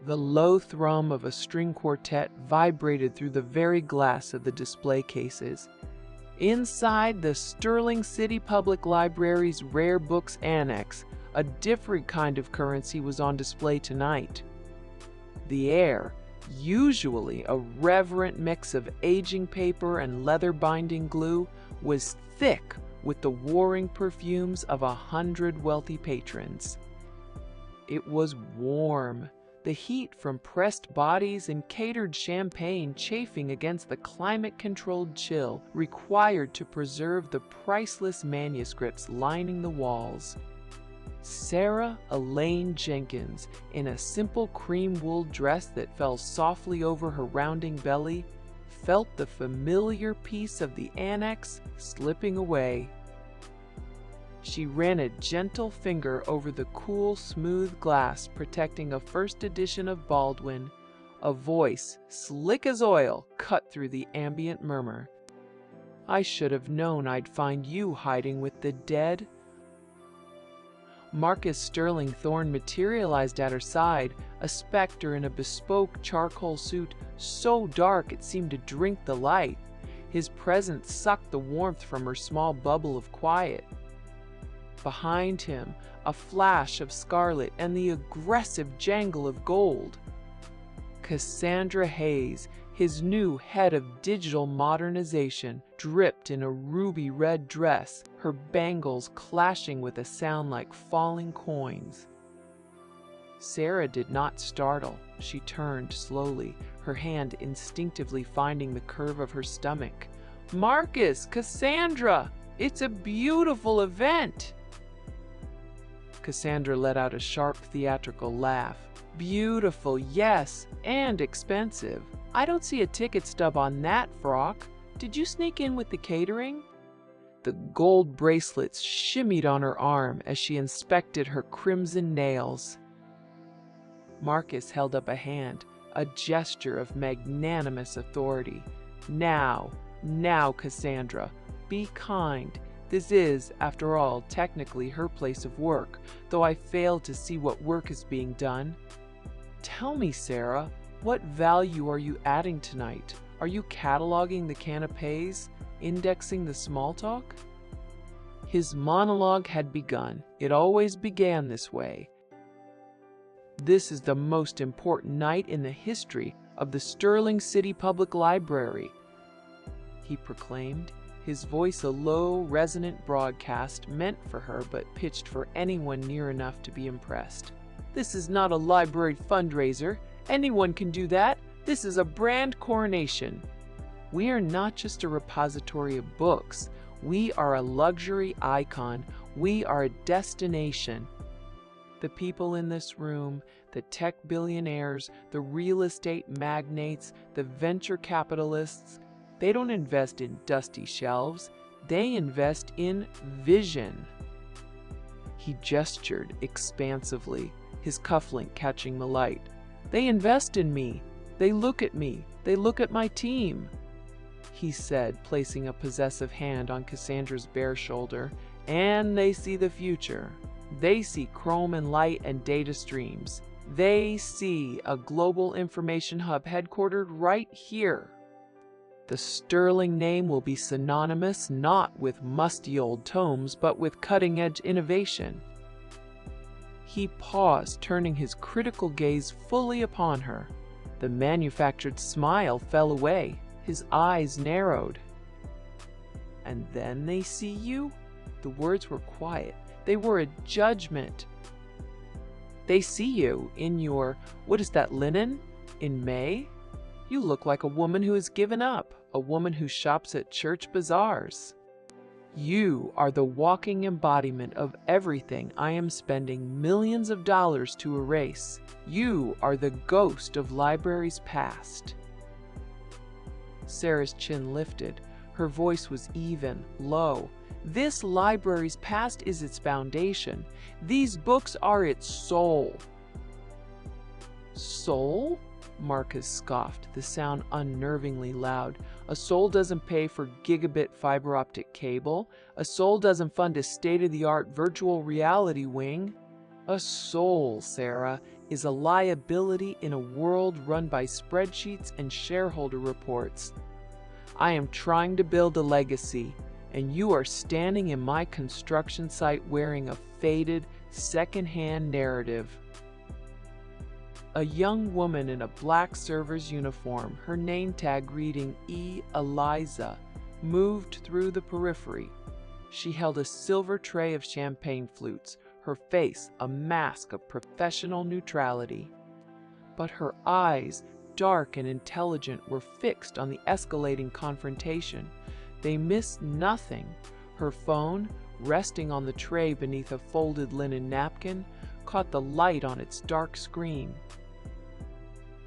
The low thrum of a string quartet vibrated through the very glass of the display cases. Inside the Sterling City Public Library's Rare Books Annex, a different kind of currency was on display tonight. The air, usually a reverent mix of aging paper and leather-binding glue, was thick with the warring perfumes of 100 wealthy patrons. It was warm, the heat from pressed bodies and catered champagne chafing against the climate-controlled chill required to preserve the priceless manuscripts lining the walls. Sarah Elaine Jenkins, in a simple cream wool dress that fell softly over her rounding belly, felt the familiar piece of the annex slipping away. She ran a gentle finger over the cool, smooth glass protecting a first edition of Baldwin. A voice, slick as oil, cut through the ambient murmur. "I should have known I'd find you hiding with the dead." Marcus Sterling Thorne materialized at her side, a specter in a bespoke charcoal suit so dark it seemed to drink the light. His presence sucked the warmth from her small bubble of quiet. Behind him, a flash of scarlet and the aggressive jangle of gold. Cassandra Hayes, his new head of digital modernization, dripped in a ruby red dress, her bangles clashing with a sound like falling coins. Sarah did not startle. She turned slowly, her hand instinctively finding the curve of her stomach. "Marcus, Cassandra, it's a beautiful event!" Cassandra let out a sharp theatrical laugh. "Beautiful, yes, and expensive. I don't see a ticket stub on that frock. Did you sneak in with the catering?" The gold bracelets shimmied on her arm as she inspected her crimson nails. Marcus held up a hand, a gesture of magnanimous authority. Now, Cassandra, be kind. This is, after all, technically her place of work, though I fail to see what work is being done. Tell me, Sarah, what value are you adding tonight? Are you cataloging the canapés, indexing the small talk? His monologue had begun. It always began this way. "This is the most important night in the history of the Sterling City Public Library," he proclaimed, his voice a low, resonant broadcast meant for her but pitched for anyone near enough to be impressed. "This is not a library fundraiser. Anyone can do that. This is a brand coronation. We are not just a repository of books. We are a luxury icon. We are a destination. The people in this room, the tech billionaires, the real estate magnates, the venture capitalists, they don't invest in dusty shelves. They invest in vision." He gestured expansively, his cufflink catching the light. "They invest in me. They look at me. They look at my team," he said, placing a possessive hand on Cassandra's bare shoulder. "And they see the future. They see chrome and light and data streams. They see a global information hub headquartered right here. The Sterling name will be synonymous not with musty old tomes, but with cutting-edge innovation." He paused, turning his critical gaze fully upon her. The manufactured smile fell away. His eyes narrowed. "And then they see you?" The words were quiet. They were a judgment. "They see you in your, what is that, linen? In May? You look like a woman who has given up, a woman who shops at church bazaars. You are the walking embodiment of everything I am spending millions of dollars to erase. You are the ghost of libraries past." Sarah's chin lifted. Her voice was even, low. "This library's past is its foundation. These books are its soul." "Soul?" Marcus scoffed, the sound unnervingly loud. "A soul doesn't pay for gigabit fiber optic cable. A soul doesn't fund a state-of-the-art virtual reality wing. A soul, Sarah, is a liability in a world run by spreadsheets and shareholder reports. I am trying to build a legacy, and you are standing in my construction site wearing a faded, second-hand narrative. A young woman in a black server's uniform, her name tag reading E. Eliza, moved through the periphery. She held a silver tray of champagne flutes, her face a mask of professional neutrality. But her eyes, dark and intelligent, were fixed on the escalating confrontation. They missed nothing. Her phone, resting on the tray beneath a folded linen napkin, caught the light on its dark screen.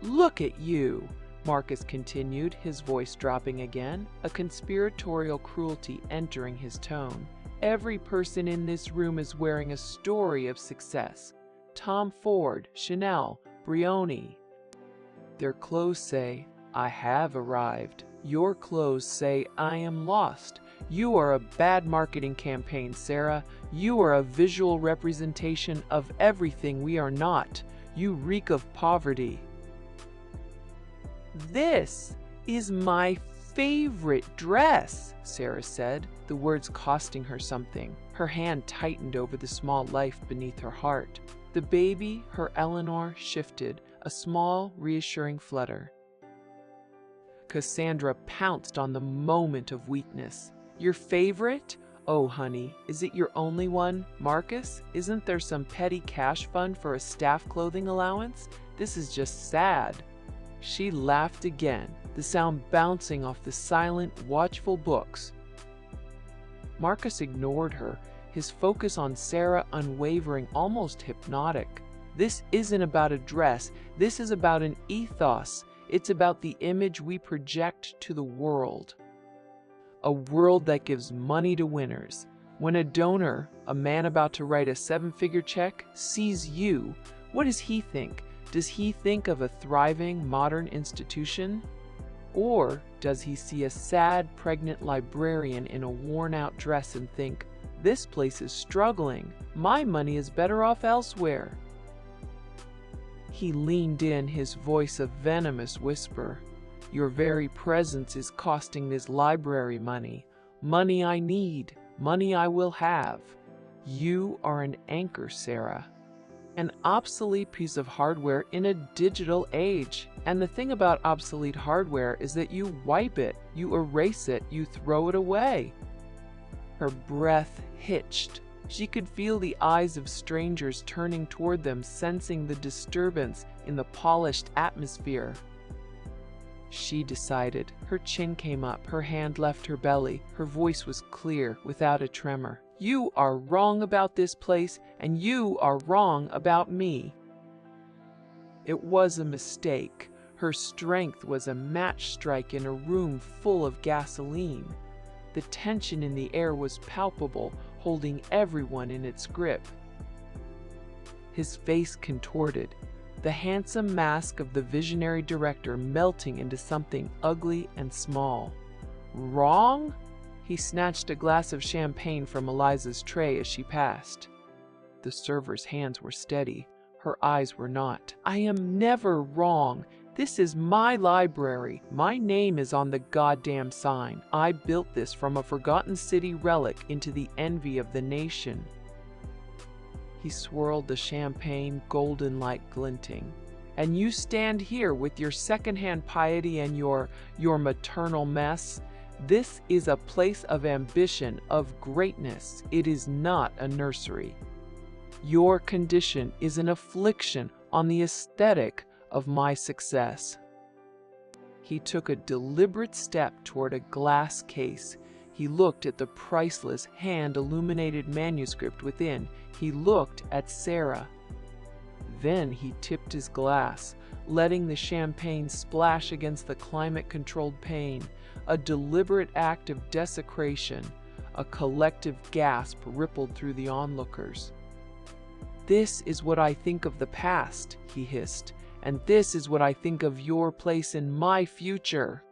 "Look at you," Marcus continued, his voice dropping again, a conspiratorial cruelty entering his tone. "Every person in this room is wearing a story of success. Tom Ford, Chanel, Brioni. Their clothes say, 'I have arrived.' Your clothes say, 'I am lost.' You are a bad marketing campaign, Sarah. You are a visual representation of everything we are not. You reek of poverty." "This is my favorite dress," Sarah said, the words costing her something. Her hand tightened over the small life beneath her heart. The baby, her Eleanor, shifted, a small, reassuring flutter. Cassandra pounced on the moment of weakness. "Your favorite? Oh, honey, is it your only one? Marcus, isn't there some petty cash fund for a staff clothing allowance? This is just sad." She laughed again, the sound bouncing off the silent, watchful books. Marcus ignored her, his focus on Sarah unwavering, almost hypnotic. "This isn't about a dress. This is about an ethos. It's about the image we project to the world. A world that gives money to winners. When a donor, a man about to write a 7-figure check, sees you, what does he think? Does he think of a thriving, modern institution? Or does he see a sad, pregnant librarian in a worn-out dress and think, 'This place is struggling. My money is better off elsewhere'?" He leaned in, his voice a venomous whisper. "Your very presence is costing this library money. Money I need, money I will have. You are an anchor, Sarah. An obsolete piece of hardware in a digital age. And the thing about obsolete hardware is that you wipe it, you erase it, you throw it away." Her breath hitched. She could feel the eyes of strangers turning toward them, sensing the disturbance in the polished atmosphere. She decided. Her chin came up, her hand left her belly. Her voice was clear, without a tremor. "You are wrong about this place, and you are wrong about me." It was a mistake. Her strength was a match strike in a room full of gasoline. The tension in the air was palpable, holding everyone in its grip. His face contorted, the handsome mask of the visionary director melting into something ugly and small. "Wrong?" He snatched a glass of champagne from Eliza's tray as she passed. The server's hands were steady. Her eyes were not. "I am never wrong. This is my library. My name is on the goddamn sign. I built this from a forgotten city relic into the envy of the nation." He swirled the champagne, golden light glinting. "And you stand here with your secondhand piety and your maternal mess? This is a place of ambition, of greatness. It is not a nursery. Your condition is an affliction on the aesthetic of my success." He took a deliberate step toward a glass case. He looked at the priceless, hand-illuminated manuscript within. He looked at Sarah. Then he tipped his glass, letting the champagne splash against the climate-controlled pane. A deliberate act of desecration. A collective gasp rippled through the onlookers. "This is what I think of the past," he hissed. "And this is what I think of your place in my future."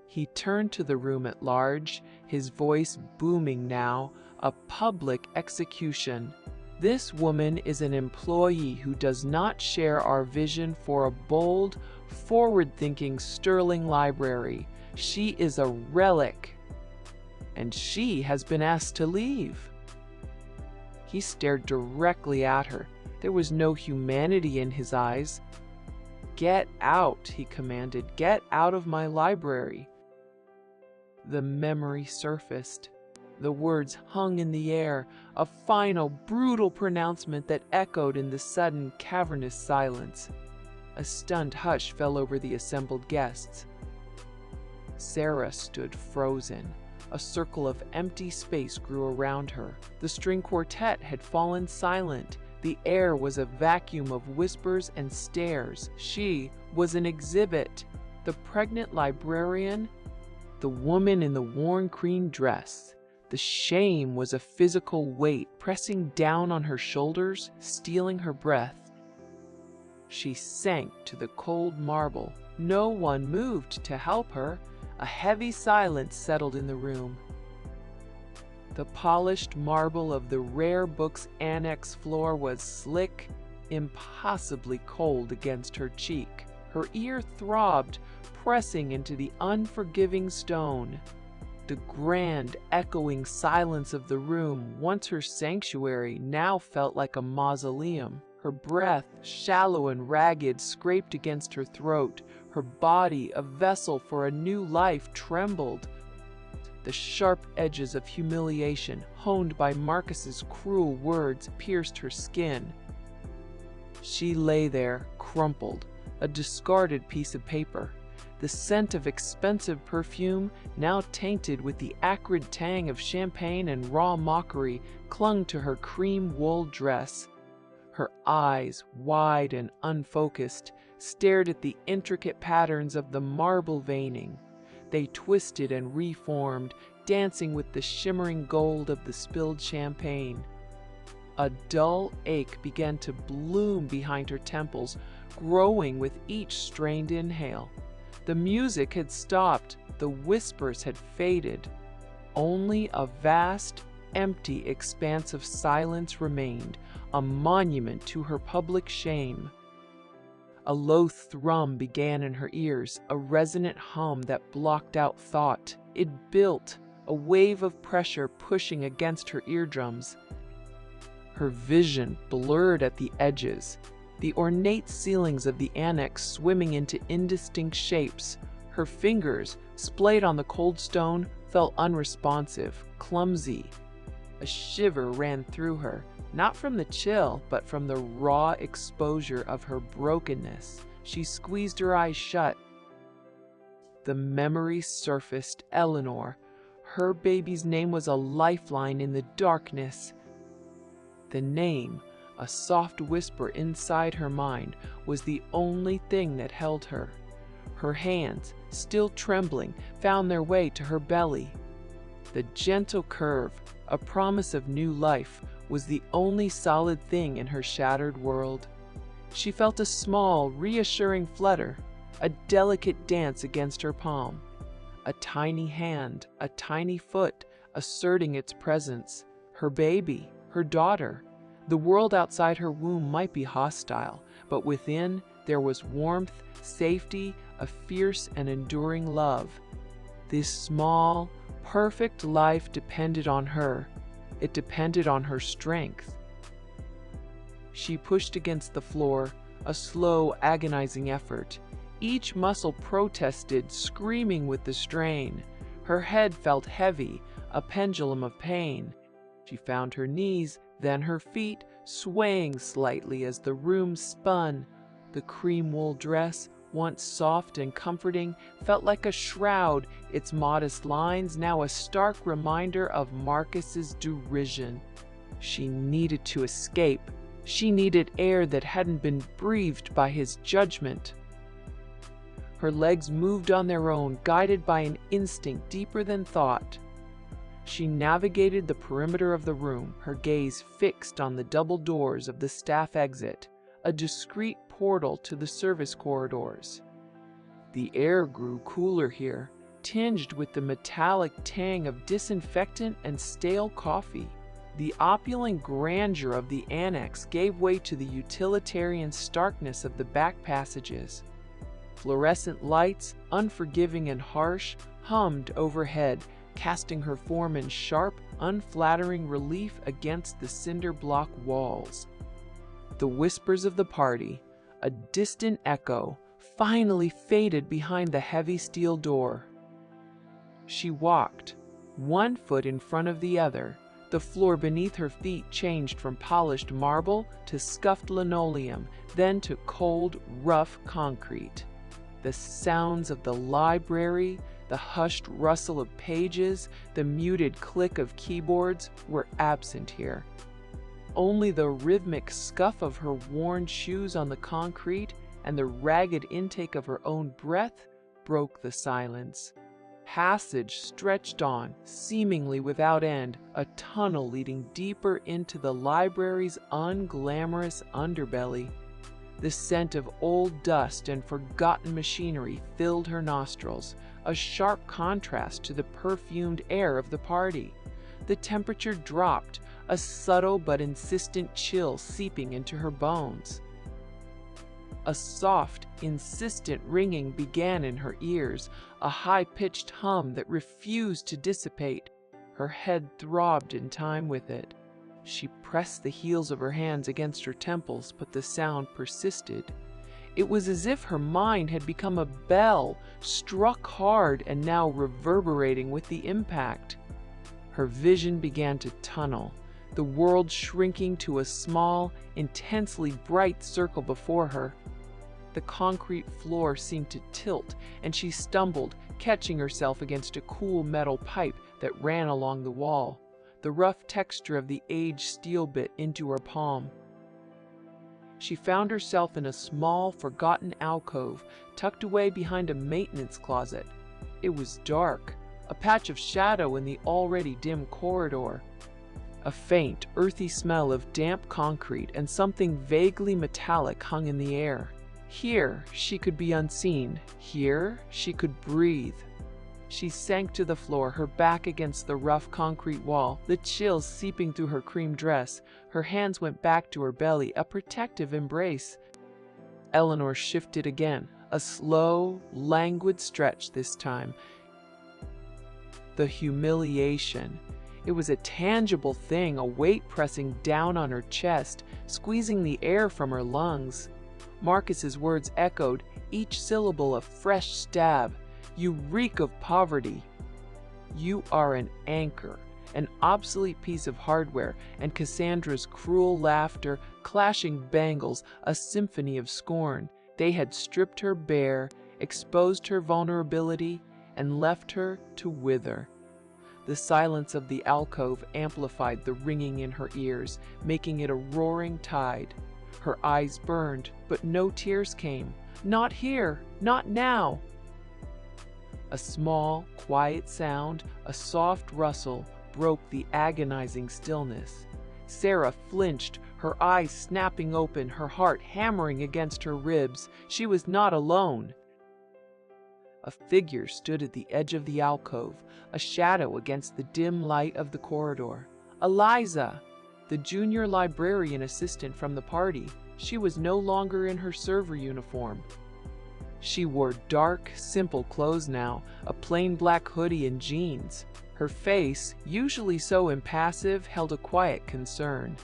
He turned to the room at large, his voice booming now, a public execution. This woman is an employee who does not share our vision for a bold, forward-thinking Sterling library. She is a relic, and she has been asked to leave." He stared directly at her. There was no humanity in his eyes. "Get out," he commanded. "Get out of my library." The memory surfaced. The words hung in the air, a final, brutal pronouncement that echoed in the sudden, cavernous silence. A stunned hush fell over the assembled guests. Sarah stood frozen. A circle of empty space grew around her. The string quartet had fallen silent. The air was a vacuum of whispers and stares. She was an exhibit. The pregnant librarian, the woman in the worn cream dress. The shame was a physical weight pressing down on her shoulders, stealing her breath. She sank to the cold marble. No one moved to help her. A heavy silence settled in the room. The polished marble of the rare book's annex floor was slick, impossibly cold against her cheek. Her ear throbbed, pressing into the unforgiving stone. The grand, echoing silence of the room, once her sanctuary, now felt like a mausoleum. Her breath, shallow and ragged, scraped against her throat. Her body, a vessel for a new life, trembled. The sharp edges of humiliation, honed by Marcus's cruel words, pierced her skin. She lay there, crumpled, a discarded piece of paper. The scent of expensive perfume, now tainted with the acrid tang of champagne and raw mockery, clung to her cream wool dress. Her eyes, wide and unfocused, stared at the intricate patterns of the marble veining. They twisted and reformed, dancing with the shimmering gold of the spilled champagne. A dull ache began to bloom behind her temples, growing with each strained inhale. The music had stopped, the whispers had faded. Only a vast, empty expanse of silence remained, a monument to her public shame. A low thrum began in her ears, a resonant hum that blocked out thought. It built, a wave of pressure pushing against her eardrums. Her vision blurred at the edges, the ornate ceilings of the annex swimming into indistinct shapes. Her fingers, splayed on the cold stone, felt unresponsive, clumsy. A shiver ran through her, not from the chill, but from the raw exposure of her brokenness. She squeezed her eyes shut. The memory surfaced. Eleanor. Her baby's name was a lifeline in the darkness. The name, a soft whisper inside her mind, was the only thing that held her. Her hands, still trembling, found their way to her belly. The gentle curve, a promise of new life, was the only solid thing in her shattered world. She felt a small, reassuring flutter, a delicate dance against her palm. A tiny hand, a tiny foot, asserting its presence. Her baby, her daughter. The world outside her womb might be hostile, but within there was warmth, safety, a fierce and enduring love. This small, perfect life depended on her. It depended on her strength. She pushed against the floor, a slow, agonizing effort. Each muscle protested, screaming with the strain. Her head felt heavy, a pendulum of pain. She found her knees, then her feet, swaying slightly as the room spun. The cream wool dress, once soft and comforting, felt like a shroud, its modest lines now a stark reminder of Marcus's derision. She needed to escape. She needed air that hadn't been breathed by his judgment. Her legs moved on their own, guided by an instinct deeper than thought. She navigated the perimeter of the room, her gaze fixed on the double doors of the staff exit, a discreet portal to the service corridors. The air grew cooler here, tinged with the metallic tang of disinfectant and stale coffee. The opulent grandeur of the annex gave way to the utilitarian starkness of the back passages. Fluorescent lights, unforgiving and harsh, hummed overhead, casting her form in sharp, unflattering relief against the cinder block walls. The whispers of the party, a distant echo, finally faded behind the heavy steel door. She walked, one foot in front of the other. The floor beneath her feet changed from polished marble to scuffed linoleum, then to cold, rough concrete. The sounds of the library, the hushed rustle of pages, the muted click of keyboards were absent here. Only the rhythmic scuff of her worn shoes on the concrete and the ragged intake of her own breath broke the silence. Passage stretched on, seemingly without end, a tunnel leading deeper into the library's unglamorous underbelly. The scent of old dust and forgotten machinery filled her nostrils, a sharp contrast to the perfumed air of the party. The temperature dropped, a subtle but insistent chill seeping into her bones. A soft, insistent ringing began in her ears, a high-pitched hum that refused to dissipate. Her head throbbed in time with it. She pressed the heels of her hands against her temples, but the sound persisted. It was as if her mind had become a bell, struck hard and now reverberating with the impact. Her vision began to tunnel, the world shrinking to a small, intensely bright circle before her. The concrete floor seemed to tilt, and she stumbled, catching herself against a cool metal pipe that ran along the wall. The rough texture of the aged steel bit into her palm. She found herself in a small, forgotten alcove, tucked away behind a maintenance closet. It was dark, a patch of shadow in the already dim corridor. A faint, earthy smell of damp concrete and something vaguely metallic hung in the air. Here, she could be unseen. Here, she could breathe. She sank to the floor, her back against the rough concrete wall, the chills seeping through her cream dress. Her hands went back to her belly, a protective embrace. Eleanor shifted again, a slow, languid stretch this time. The humiliation. It was a tangible thing, a weight pressing down on her chest, squeezing the air from her lungs. Marcus's words echoed, each syllable a fresh stab. You reek of poverty. You are an anchor, an obsolete piece of hardware, and Cassandra's cruel laughter, clashing bangles, a symphony of scorn. They had stripped her bare, exposed her vulnerability, and left her to wither. The silence of the alcove amplified the ringing in her ears, making it a roaring tide. Her eyes burned, but no tears came. Not here, not now. A small, quiet sound, a soft rustle, broke the agonizing stillness. Sarah flinched, her eyes snapping open, her heart hammering against her ribs. She was not alone. A figure stood at the edge of the alcove, a shadow against the dim light of the corridor. Eliza, the junior librarian assistant from the party. She was no longer in her server uniform. She wore dark, simple clothes now, a plain black hoodie and jeans. Her face, usually so impassive, held a quiet concern.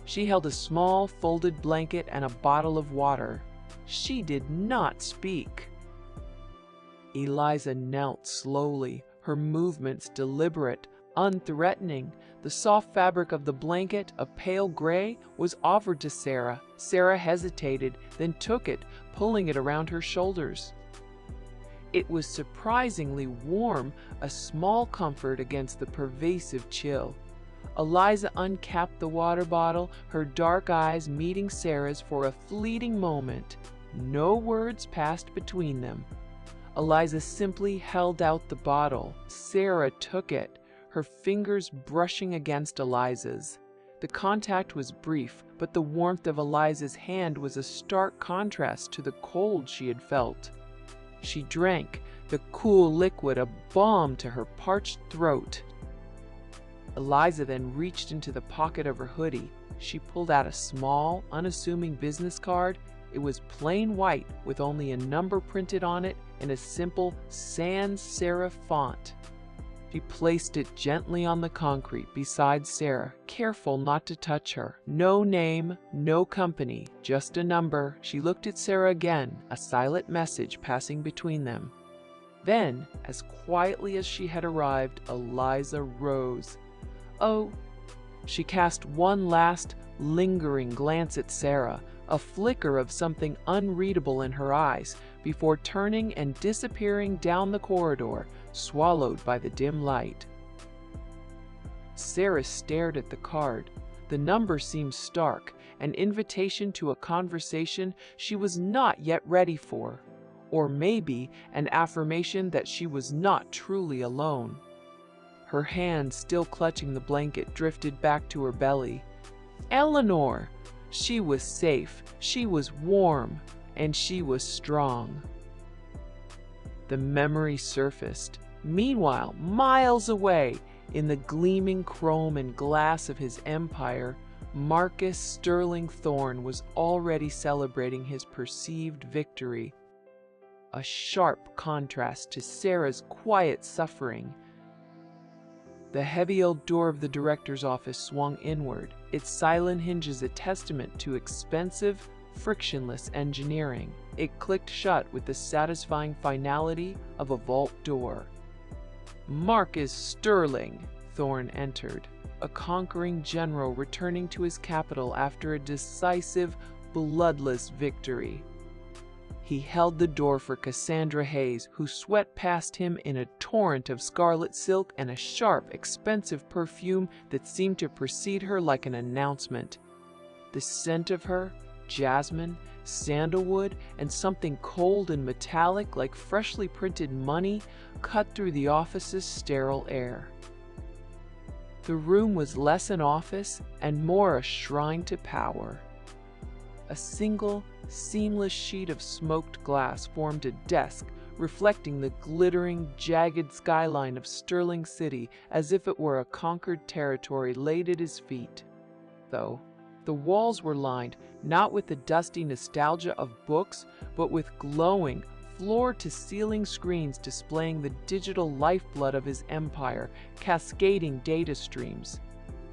She held a small, folded blanket and a bottle of water. She did not speak. Eliza knelt slowly, her movements deliberate, unthreatening. The soft fabric of the blanket, a pale gray, was offered to Sarah. Sarah hesitated, then took it, pulling it around her shoulders. It was surprisingly warm, a small comfort against the pervasive chill. Eliza uncapped the water bottle, her dark eyes meeting Sarah's for a fleeting moment. No words passed between them. Eliza simply held out the bottle. Sarah took it, her fingers brushing against Eliza's. The contact was brief, but the warmth of Eliza's hand was a stark contrast to the cold she had felt. She drank, the cool liquid a balm to her parched throat. Eliza then reached into the pocket of her hoodie. She pulled out a small, unassuming business card. It was plain white with only a number printed on it in a simple sans serif font. She placed it gently on the concrete beside Sarah, careful not to touch her. No name, no company, just a number. She looked at Sarah again, a silent message passing between them. Then, as quietly as she had arrived, Eliza rose. "Oh." She cast one last, lingering glance at Sarah, a flicker of something unreadable in her eyes, before turning and disappearing down the corridor, swallowed by the dim light. Sarah stared at the card. The number seemed stark, an invitation to a conversation she was not yet ready for, or maybe an affirmation that she was not truly alone. Her hand, still clutching the blanket, drifted back to her belly. Eleanor! She was safe, she was warm, and she was strong. The memory surfaced. Meanwhile, miles away, in the gleaming chrome and glass of his empire, Marcus Sterling Thorne was already celebrating his perceived victory. A sharp contrast to Sarah's quiet suffering. The heavy old door of the director's office swung inward, its silent hinges a testament to expensive, frictionless engineering. It clicked shut with the satisfying finality of a vault door. Marcus Sterling, Thorne entered, a conquering general returning to his capital after a decisive, bloodless victory. He held the door for Cassandra Hayes, who swept past him in a torrent of scarlet silk and a sharp, expensive perfume that seemed to precede her like an announcement. The scent of her, jasmine, sandalwood, and something cold and metallic like freshly printed money, cut through the office's sterile air. The room was less an office and more a shrine to power. A single, seamless sheet of smoked glass formed a desk, reflecting the glittering, jagged skyline of Sterling City as if it were a conquered territory laid at his feet. Though the walls were lined not with the dusty nostalgia of books, but with glowing, floor-to-ceiling screens displaying the digital lifeblood of his empire, cascading data streams,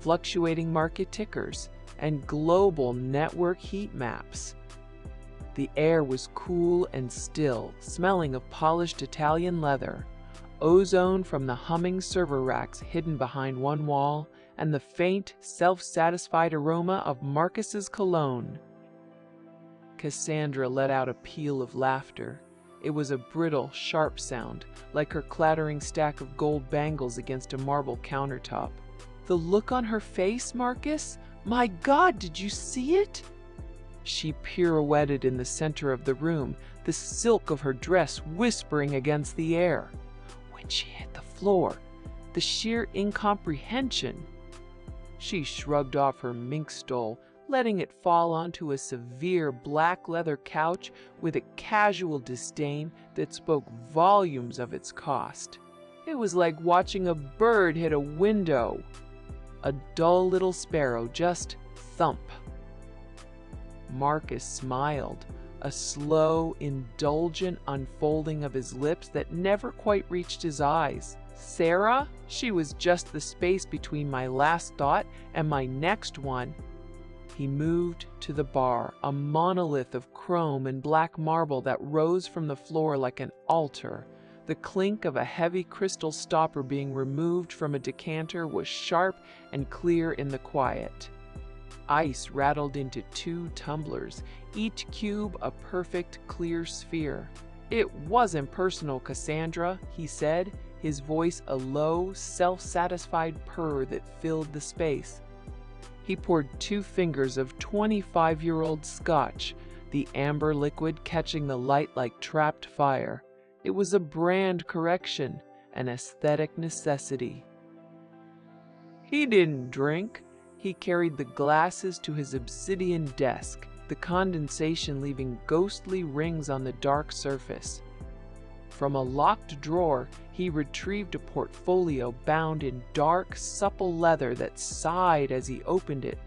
fluctuating market tickers, and global network heat maps. The air was cool and still, smelling of polished Italian leather, ozone from the humming server racks hidden behind one wall, and the faint, self-satisfied aroma of Marcus's cologne. Cassandra let out a peal of laughter. It was a brittle, sharp sound, like her clattering stack of gold bangles against a marble countertop. The look on her face, Marcus? My God, did you see it? She pirouetted in the center of the room, the silk of her dress whispering against the air. When she hit the floor, the sheer incomprehension. She shrugged off her mink stole, letting it fall onto a severe black leather couch with a casual disdain that spoke volumes of its cost. It was like watching a bird hit a window. A dull little sparrow, just thump. Marcus smiled, a slow, indulgent unfolding of his lips that never quite reached his eyes. Sarah? She was just the space between my last thought and my next one. He moved to the bar, a monolith of chrome and black marble that rose from the floor like an altar. The clink of a heavy crystal stopper being removed from a decanter was sharp and clear in the quiet. Ice rattled into 2 tumblers, each cube a perfect, clear sphere. It wasn't personal, Cassandra, he said, his voice a low, self-satisfied purr that filled the space. He poured 2 fingers of 25-year-old scotch, the amber liquid catching the light like trapped fire. It was a brand correction, an aesthetic necessity. He didn't drink. He carried the glasses to his obsidian desk, the condensation leaving ghostly rings on the dark surface. From a locked drawer, he retrieved a portfolio bound in dark, supple leather that sighed as he opened it.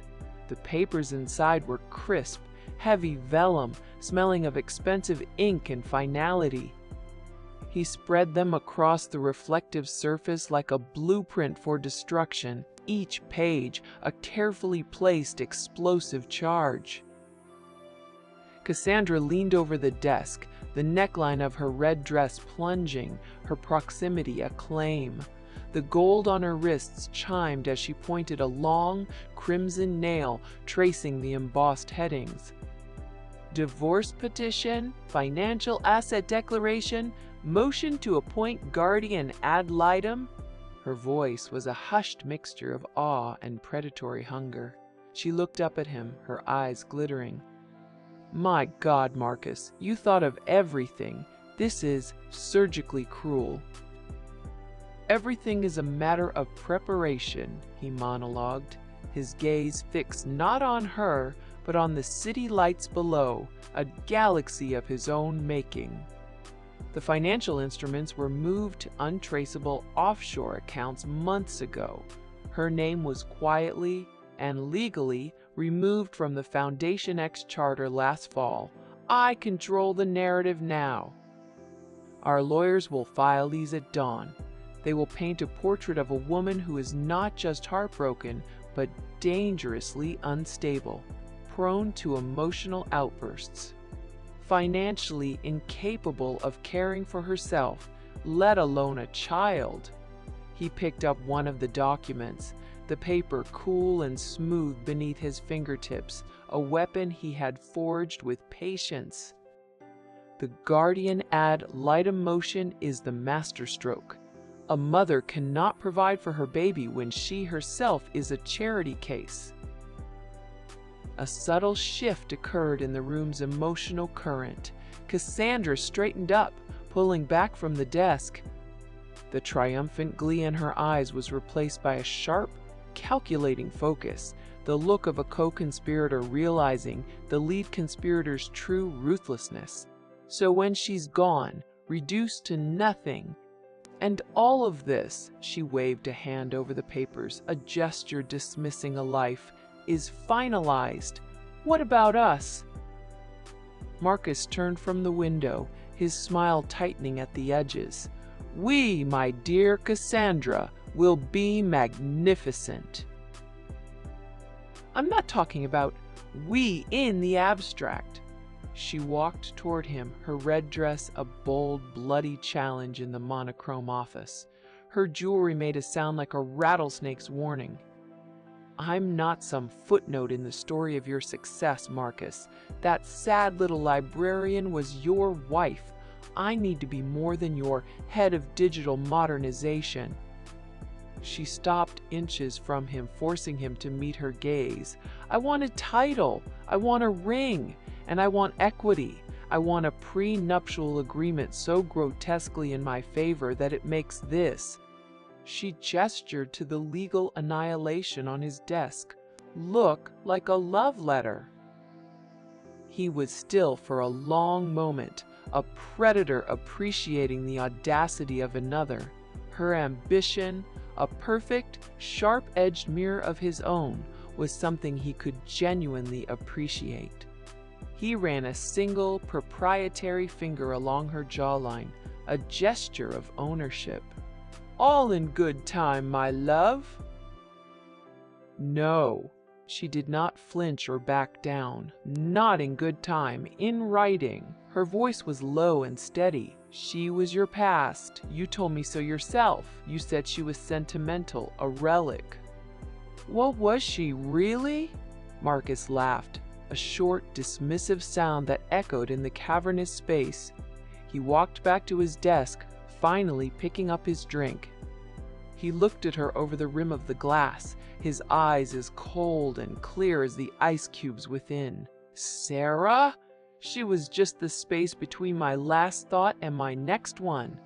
The papers inside were crisp, heavy vellum, smelling of expensive ink and finality. He spread them across the reflective surface like a blueprint for destruction, each page a carefully placed explosive charge. Cassandra leaned over the desk, the neckline of her red dress plunging, her proximity a claim. The gold on her wrists chimed as she pointed a long, crimson nail tracing the embossed headings. Divorce petition, financial asset declaration, motion to appoint guardian ad litem. Her voice was a hushed mixture of awe and predatory hunger. She looked up at him, her eyes glittering. My God, Marcus, you thought of everything. This is surgically cruel. Everything is a matter of preparation, he monologued, his gaze fixed not on her, but on the city lights below, a galaxy of his own making. The financial instruments were moved to untraceable offshore accounts months ago. Her name was quietly and legally removed from the Foundation X charter last fall. I control the narrative now. Our lawyers will file these at dawn. They will paint a portrait of a woman who is not just heartbroken, but dangerously unstable, prone to emotional outbursts, financially incapable of caring for herself, let alone a child. He picked up one of the documents, the paper cool and smooth beneath his fingertips, a weapon he had forged with patience. The guardian ad litem motion is the masterstroke. A mother cannot provide for her baby when she herself is a charity case. A subtle shift occurred in the room's emotional current. Cassandra straightened up, pulling back from the desk. The triumphant glee in her eyes was replaced by a sharp, calculating focus, the look of a co-conspirator realizing the lead conspirator's true ruthlessness. So when she's gone, reduced to nothing, and all of this, she waved a hand over the papers, a gesture dismissing a life, is finalized. What about us? Marcus turned from the window, his smile tightening at the edges. We, my dear Cassandra, will be magnificent. I'm not talking about we in the abstract. She walked toward him, her red dress a bold, bloody challenge in the monochrome office. Her jewelry made a sound like a rattlesnake's warning. I'm not some footnote in the story of your success, Marcus. That sad little librarian was your wife. I need to be more than your head of digital modernization. She stopped inches from him, forcing him to meet her gaze. I want a title. I want a ring. And I want equity. I want a prenuptial agreement so grotesquely in my favor that it makes this. She gestured to the legal annihilation on his desk. Look like a love letter. He was still for a long moment, a predator appreciating the audacity of another, her ambition, a perfect, sharp-edged mirror of his own, was something he could genuinely appreciate. He ran a single, proprietary finger along her jawline, a gesture of ownership. All in good time, my love. No, she did not flinch or back down. Not in good time, in writing. Her voice was low and steady. She was your past. You told me so yourself. You said she was sentimental, a relic. What was she, really? Marcus laughed, a short, dismissive sound that echoed in the cavernous space. He walked back to his desk, finally picking up his drink. He looked at her over the rim of the glass, his eyes as cold and clear as the ice cubes within. Sarah? She was just the space between my last thought and my next one.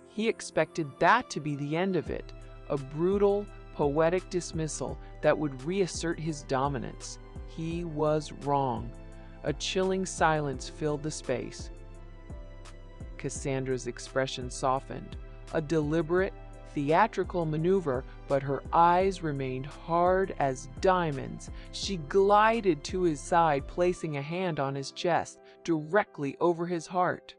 He expected that to be the end of it, a brutal, poetic dismissal that would reassert his dominance. He was wrong. A chilling silence filled the space. Cassandra's expression softened. A deliberate, theatrical maneuver, but her eyes remained hard as diamonds. She glided to his side, placing a hand on his chest, directly over his heart.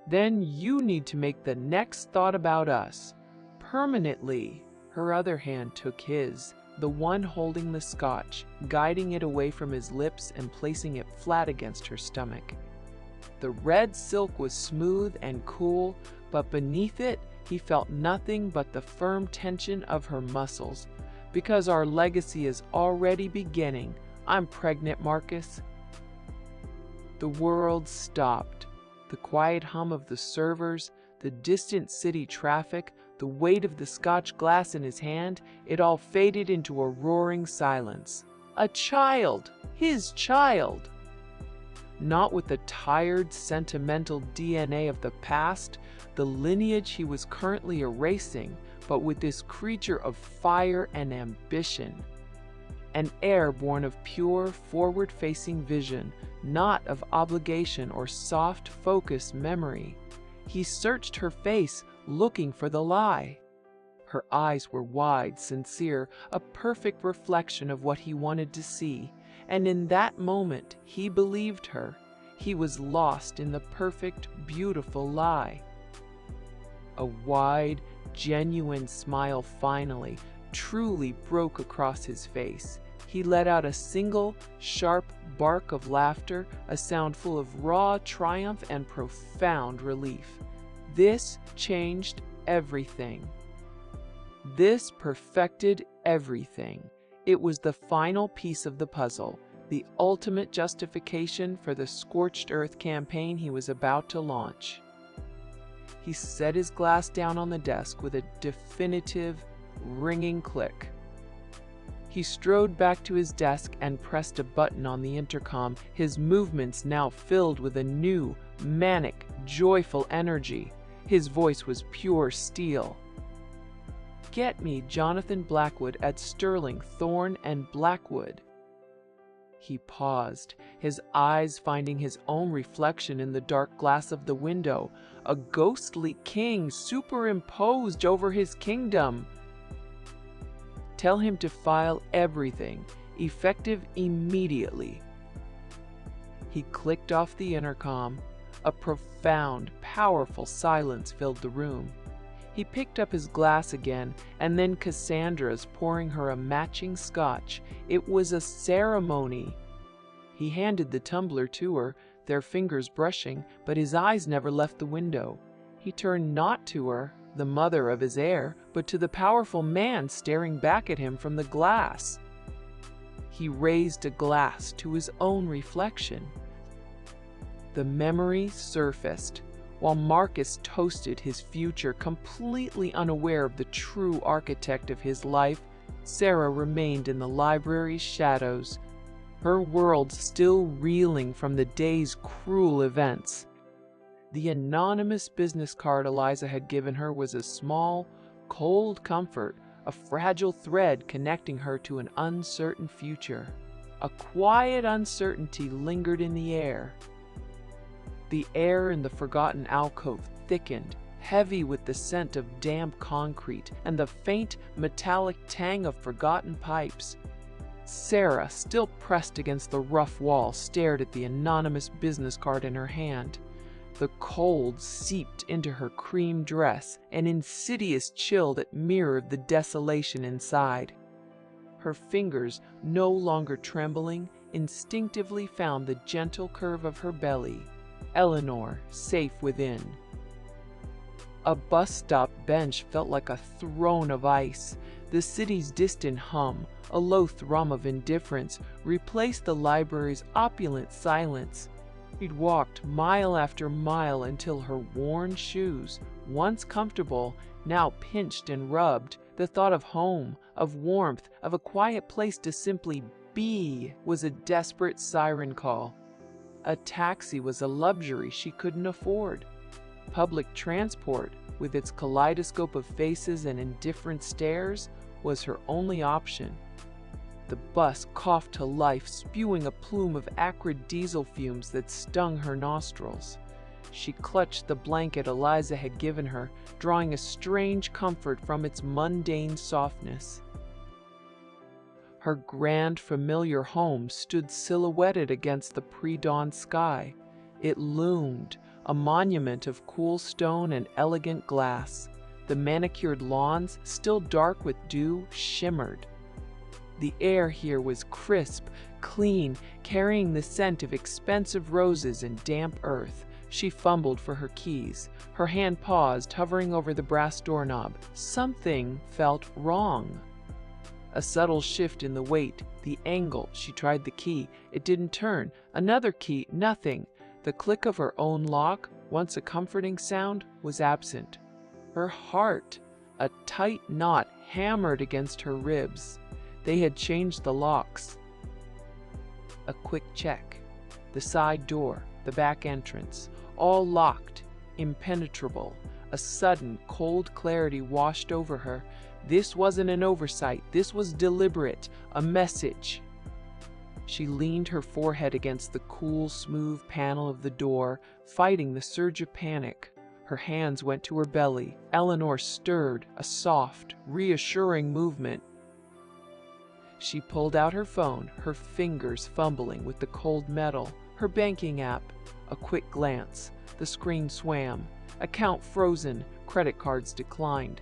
"Then you need to make the next thought about us permanently." Her other hand took his, the one holding the scotch, guiding it away from his lips and placing it flat against her stomach. The red silk was smooth and cool, but beneath it, he felt nothing but the firm tension of her muscles. "Because our legacy is already beginning. I'm pregnant, Marcus." The world stopped. The quiet hum of the servers, the distant city traffic, the weight of the scotch glass in his hand, it all faded into a roaring silence. A child! His child! Not with the tired, sentimental DNA of the past, the lineage he was currently erasing, but with this creature of fire and ambition. An heir born of pure, forward-facing vision, not of obligation or soft, focused memory. He searched her face, looking for the lie. Her eyes were wide, sincere, a perfect reflection of what he wanted to see. And in that moment, he believed her. He was lost in the perfect, beautiful lie. A wide, genuine smile finally, truly broke across his face. He let out a single, sharp bark of laughter, a sound full of raw triumph and profound relief. This changed everything. This perfected everything. It was the final piece of the puzzle, the ultimate justification for the scorched earth campaign he was about to launch. He set his glass down on the desk with a definitive, ringing click. He strode back to his desk and pressed a button on the intercom, his movements now filled with a new, manic, joyful energy. His voice was pure steel. "Get me Jonathan Blackwood at Sterling, Thorne, and Blackwood." He paused, his eyes finding his own reflection in the dark glass of the window, a ghostly king superimposed over his kingdom. "Tell him to file everything, effective immediately." He clicked off the intercom. A profound, powerful silence filled the room. He picked up his glass again, and then Cassandra's, pouring her a matching scotch. It was a ceremony. He handed the tumbler to her, their fingers brushing, but his eyes never left the window. He turned not to her, the mother of his heir, but to the powerful man staring back at him from the glass. He raised a glass to his own reflection. The memory surfaced. While Marcus toasted his future, completely unaware of the true architect of his life, Sarah remained in the library's shadows, her world still reeling from the day's cruel events. The anonymous business card Eliza had given her was a small, cold comfort, a fragile thread connecting her to an uncertain future. A quiet uncertainty lingered in the air. The air in the forgotten alcove thickened, heavy with the scent of damp concrete and the faint, metallic tang of forgotten pipes. Sarah, still pressed against the rough wall, stared at the anonymous business card in her hand. The cold seeped into her cream dress, an insidious chill that mirrored the desolation inside. Her fingers, no longer trembling, instinctively found the gentle curve of her belly. Eleanor, safe within. A bus stop bench felt like a throne of ice. The city's distant hum, a low thrum of indifference, replaced the library's opulent silence. She'd walked mile after mile until her worn shoes, once comfortable, now pinched and rubbed. The thought of home, of warmth, of a quiet place to simply be was a desperate siren call. A taxi was a luxury she couldn't afford. Public transport, with its kaleidoscope of faces and indifferent stares, was her only option. The bus coughed to life, spewing a plume of acrid diesel fumes that stung her nostrils. She clutched the blanket Eliza had given her, drawing a strange comfort from its mundane softness. Her grand, familiar home stood silhouetted against the pre-dawn sky. It loomed, a monument of cool stone and elegant glass. The manicured lawns, still dark with dew, shimmered. The air here was crisp, clean, carrying the scent of expensive roses and damp earth. She fumbled for her keys. Her hand paused, hovering over the brass doorknob. Something felt wrong. A subtle shift in the weight, the angle. She tried the key. It didn't turn. Another key, nothing. The click of her own lock, once a comforting sound, was absent. Her heart, a tight knot, hammered against her ribs. They had changed the locks. A quick check. The side door, the back entrance, all locked, impenetrable. A sudden, cold clarity washed over her. This wasn't an oversight. This was deliberate, a message. She leaned her forehead against the cool, smooth panel of the door, fighting the surge of panic. Her hands went to her belly. Eleanor stirred, a soft, reassuring movement. She pulled out her phone, her fingers fumbling with the cold metal. Her banking app. A quick glance. The screen swam. Account frozen. Credit cards declined.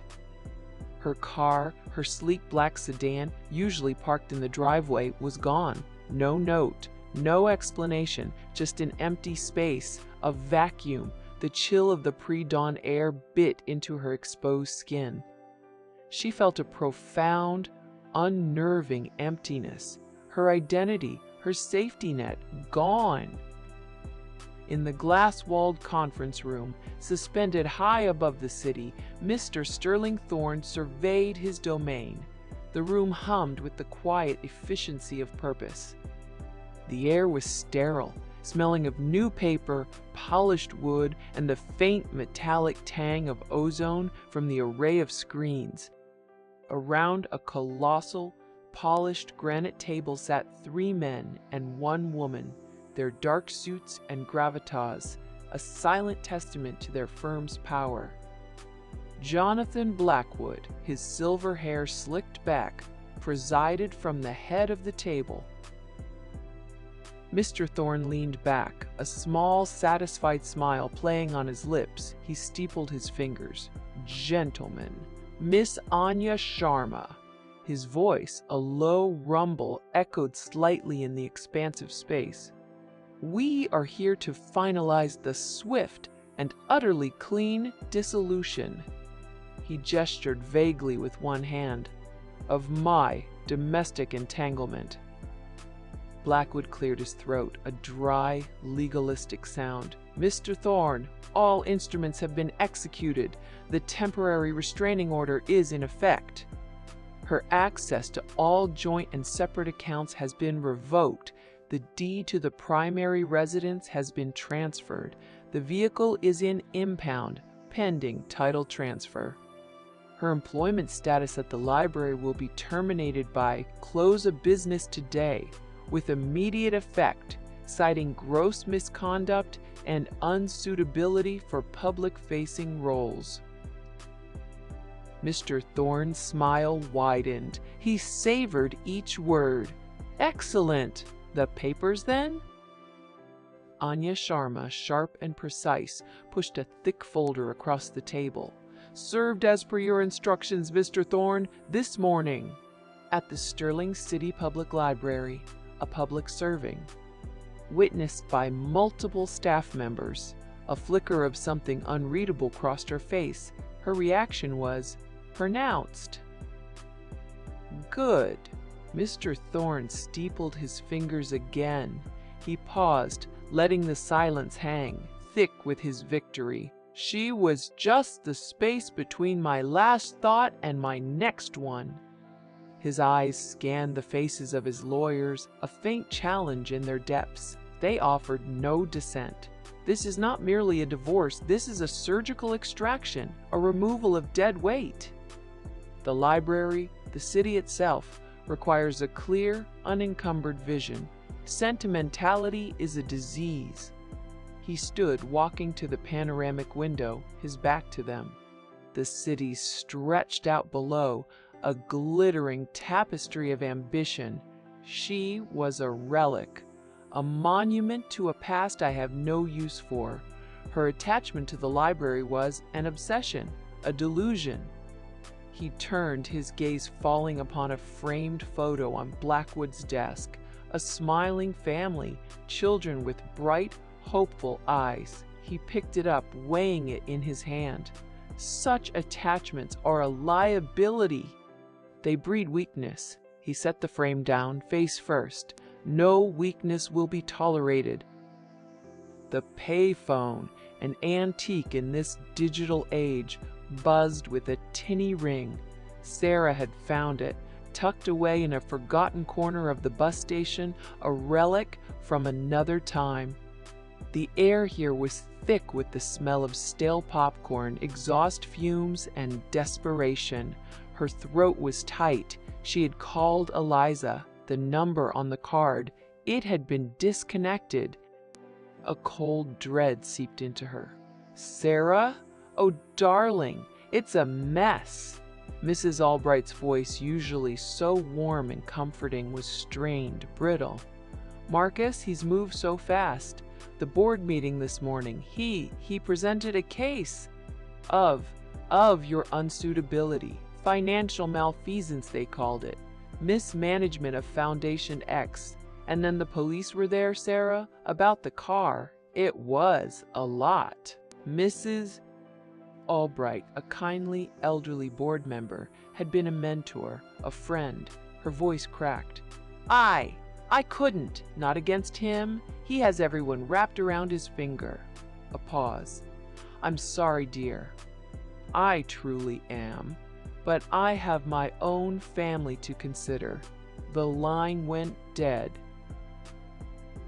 Her car, her sleek black sedan, usually parked in the driveway, was gone. No note, no explanation, just an empty space, a vacuum. The chill of the pre-dawn air bit into her exposed skin. She felt a profound, unnerving emptiness. Her identity, her safety net, gone. In the glass-walled conference room, suspended high above the city, Mr. Sterling Thorne surveyed his domain. The room hummed with the quiet efficiency of purpose. The air was sterile, smelling of new paper, polished wood, and the faint metallic tang of ozone from the array of screens. Around a colossal, polished granite table sat 3 men and 1 woman, their dark suits and gravitas, a silent testament to their firm's power. Jonathan Blackwood, his silver hair slicked back, presided from the head of the table. Mr. Thorne leaned back, a small, satisfied smile playing on his lips. He steepled his fingers. Gentlemen, Miss Anya Sharma. His voice, a low rumble, echoed slightly in the expansive space. We are here to finalize the swift and utterly clean dissolution. He gestured vaguely with one hand. Of my domestic entanglement. Blackwood cleared his throat, a dry, legalistic sound. Mr. Thorne, all instruments have been executed. The temporary restraining order is in effect. Her access to all joint and separate accounts has been revoked. The deed to the primary residence has been transferred. The vehicle is in impound, pending title transfer. Her employment status at the library will be terminated by close of business today, with immediate effect, citing gross misconduct and unsuitability for public-facing roles. Mr. Thorne's smile widened. He savored each word. Excellent! The papers, then? Anya Sharma, sharp and precise, pushed a thick folder across the table. Served as per your instructions, Mr. Thorne, this morning. At the Sterling City Public Library, a public serving. Witnessed by multiple staff members. A flicker of something unreadable crossed her face. Her reaction was, pronounced. Good. Mr. Thorne steepled his fingers again. He paused, letting the silence hang, thick with his victory. She was just the space between my last thought and my next one. His eyes scanned the faces of his lawyers, a faint challenge in their depths. They offered no dissent. This is not merely a divorce, this is a surgical extraction, a removal of dead weight. The library, the city itself, requires a clear, unencumbered vision. Sentimentality is a disease. He stood walking to the panoramic window, his back to them. The city stretched out below, a glittering tapestry of ambition. She was a relic, a monument to a past I have no use for. Her attachment to the library was an obsession, a delusion. He turned, his gaze falling upon a framed photo on Blackwood's desk. A smiling family, children with bright, hopeful eyes. He picked it up, weighing it in his hand. Such attachments are a liability. They breed weakness. He set the frame down, face first. No weakness will be tolerated. The payphone, an antique in this digital age, buzzed with a tinny ring. Sarah had found it, tucked away in a forgotten corner of the bus station, a relic from another time. The air here was thick with the smell of stale popcorn, exhaust fumes, and desperation. Her throat was tight. She had called Eliza, the number on the card. It had been disconnected. A cold dread seeped into her. Sarah? Oh, darling, it's a mess. Mrs. Albright's voice, usually so warm and comforting, was strained, brittle. Marcus, he's moved so fast. The board meeting this morning, he presented a case of your unsuitability, financial malfeasance they called it, mismanagement of Foundation X. And then the police were there, Sarah, about the car. It was a lot. Mrs. Albright, a kindly elderly board member, had been a mentor, a friend. Her voice cracked. I couldn't, not against him. He has everyone wrapped around his finger. A pause. I'm sorry, dear. I truly am. But I have my own family to consider. The line went dead.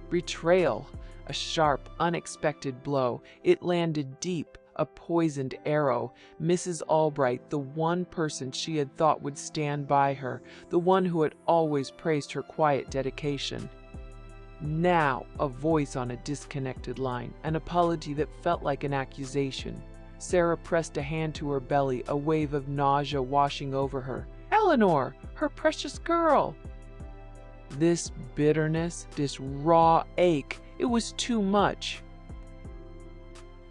Betrayal, a sharp, unexpected blow. It landed deep, a poisoned arrow. Mrs. Albright, the one person she had thought would stand by her, the one who had always praised her quiet dedication. Now, a voice on a disconnected line, an apology that felt like an accusation. Sarah pressed a hand to her belly, a wave of nausea washing over her. Eleanor, her precious girl! This bitterness, this raw ache, it was too much.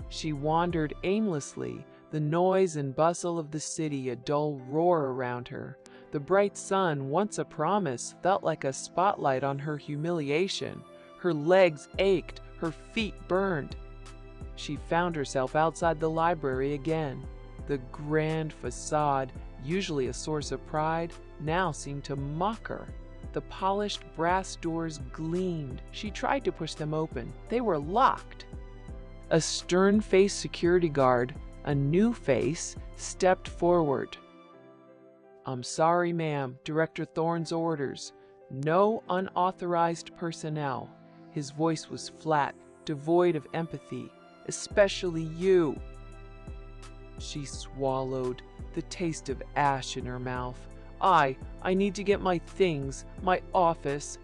She wandered aimlessly, the noise and bustle of the city a dull roar around her. The bright sun, once a promise, felt like a spotlight on her humiliation. Her legs ached, her feet burned. She found herself outside the library again. The grand facade, usually a source of pride, now seemed to mock her. The polished brass doors gleamed. She tried to push them open. They were locked. A stern-faced security guard, a new face, stepped forward. I'm sorry, ma'am. Director Thorne's orders. No unauthorized personnel. His voice was flat, devoid of empathy. Especially you. She swallowed, the taste of ash in her mouth. I need to get my things, my office.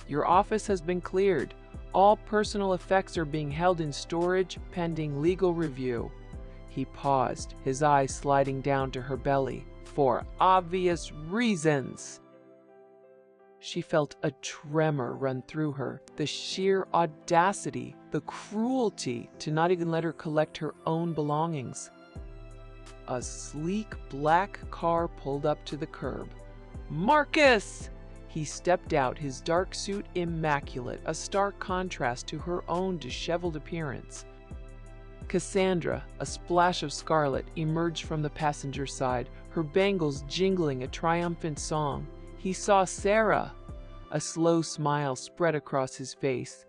Your office has been cleared. All personal effects are being held in storage pending legal review. He paused, his eyes sliding down to her belly. For obvious reasons. She felt a tremor run through her, the sheer audacity, the cruelty to not even let her collect her own belongings. A sleek black car pulled up to the curb. Marcus! He stepped out, his dark suit immaculate, a stark contrast to her own disheveled appearance. Cassandra, a splash of scarlet, emerged from the passenger side, her bangles jingling a triumphant song. He saw Sarah. A slow smile spread across his face.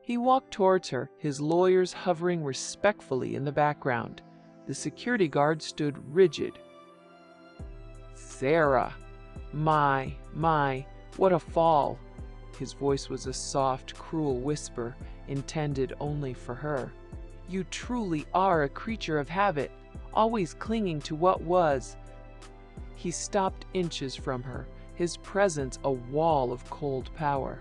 He walked towards her, his lawyers hovering respectfully in the background. The security guard stood rigid. Sarah! My, what a fall! His voice was a soft, cruel whisper, intended only for her. You truly are a creature of habit, always clinging to what was. He stopped inches from her, his presence a wall of cold power.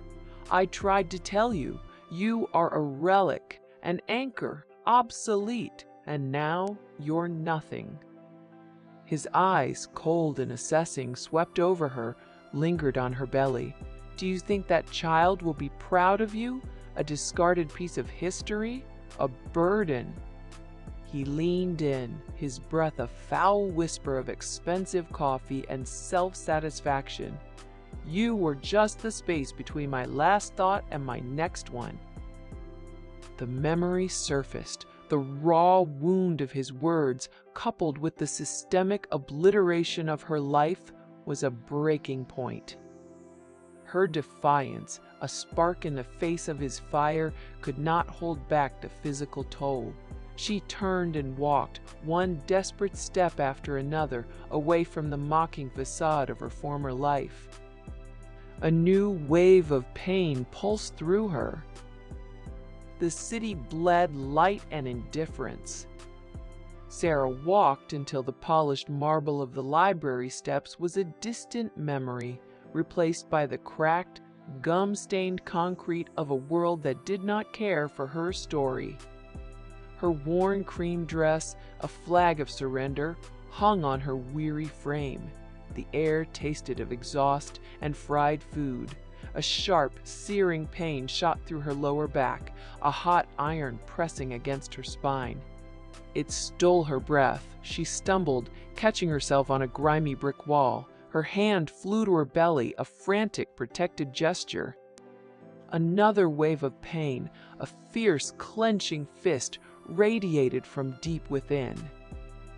I tried to tell you. You are a relic, an anchor, obsolete, and now you're nothing." His eyes, cold and assessing, swept over her, lingered on her belly. "Do you think that child will be proud of you? A discarded piece of history? A burden?" He leaned in, his breath a foul whisper of expensive coffee and self-satisfaction. "You were just the space between my last thought and my next one." The memory surfaced, the raw wound of his words, coupled with the systemic obliteration of her life, was a breaking point. Her defiance, a spark in the face of his fire, could not hold back the physical toll. She turned and walked, one desperate step after another, away from the mocking facade of her former life. A new wave of pain pulsed through her. The city bled light and indifference. Sarah walked until the polished marble of the library steps was a distant memory, replaced by the cracked, gum-stained concrete of a world that did not care for her story. Her worn cream dress, a flag of surrender, hung on her weary frame. The air tasted of exhaust and fried food. A sharp, searing pain shot through her lower back, a hot iron pressing against her spine. It stole her breath. She stumbled, catching herself on a grimy brick wall. Her hand flew to her belly, a frantic, protected gesture. Another wave of pain, a fierce, clenching fist, radiated from deep within.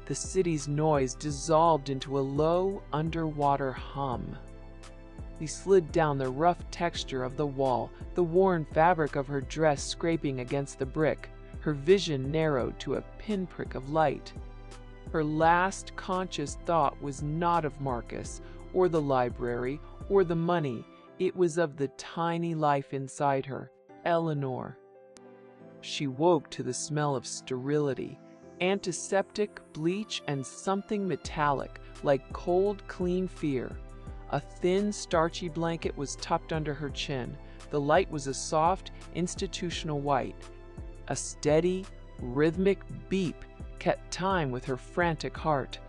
The city's noise dissolved into a low, underwater hum. He slid down the rough texture of the wall, the worn fabric of her dress scraping against the brick. Her vision narrowed to a pinprick of light. Her last conscious thought was not of Marcus, or the library, or the money. It was of the tiny life inside her, Eleanor. She woke to the smell of sterility, antiseptic, bleach, and something metallic, like cold, clean fear. A thin, starchy blanket was tucked under her chin. The light was a soft, institutional white. A steady, rhythmic beep kept time with her frantic heart.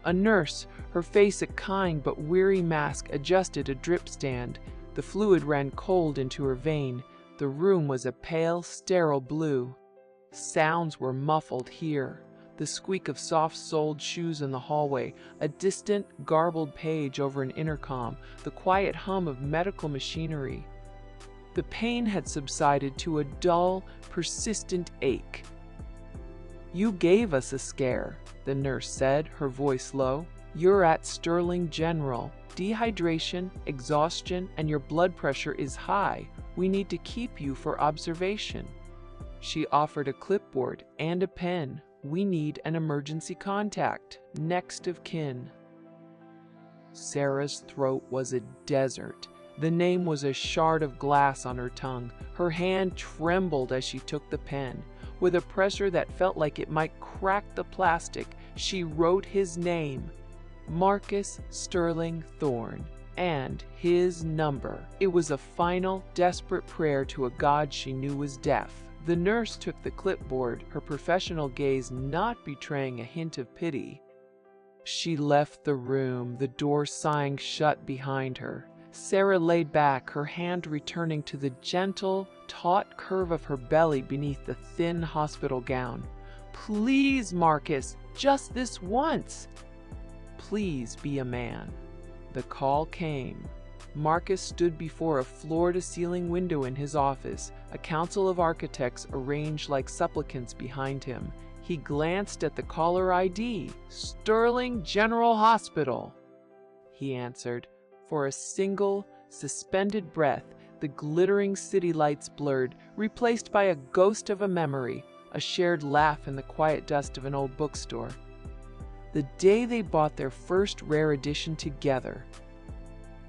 A nurse, her face a kind but weary mask, adjusted a drip stand. The fluid ran cold into her vein. The room was a pale, sterile blue. Sounds were muffled here. The squeak of soft-soled shoes in the hallway, a distant, garbled page over an intercom, the quiet hum of medical machinery. The pain had subsided to a dull, persistent ache. "You gave us a scare," the nurse said, her voice low. "You're at Sterling General. Dehydration, exhaustion, and your blood pressure is high. We need to keep you for observation." She offered a clipboard and a pen. "We need an emergency contact, next of kin." Sarah's throat was a desert. The name was a shard of glass on her tongue. Her hand trembled as she took the pen. With a pressure that felt like it might crack the plastic, she wrote his name, Marcus Sterling Thorne, and his number. It was a final, desperate prayer to a God she knew was deaf. The nurse took the clipboard, her professional gaze not betraying a hint of pity. She left the room, the door sighing shut behind her. Sarah laid back, her hand returning to the gentle, taut curve of her belly beneath the thin hospital gown. "Please, Marcus, just this once. Please be a man." The call came. Marcus stood before a floor-to-ceiling window in his office, a council of architects arranged like supplicants behind him. He glanced at the caller ID. "Sterling General Hospital," he answered. For a single, suspended breath, the glittering city lights blurred, replaced by a ghost of a memory, a shared laugh in the quiet dust of an old bookstore. The day they bought their first rare edition together.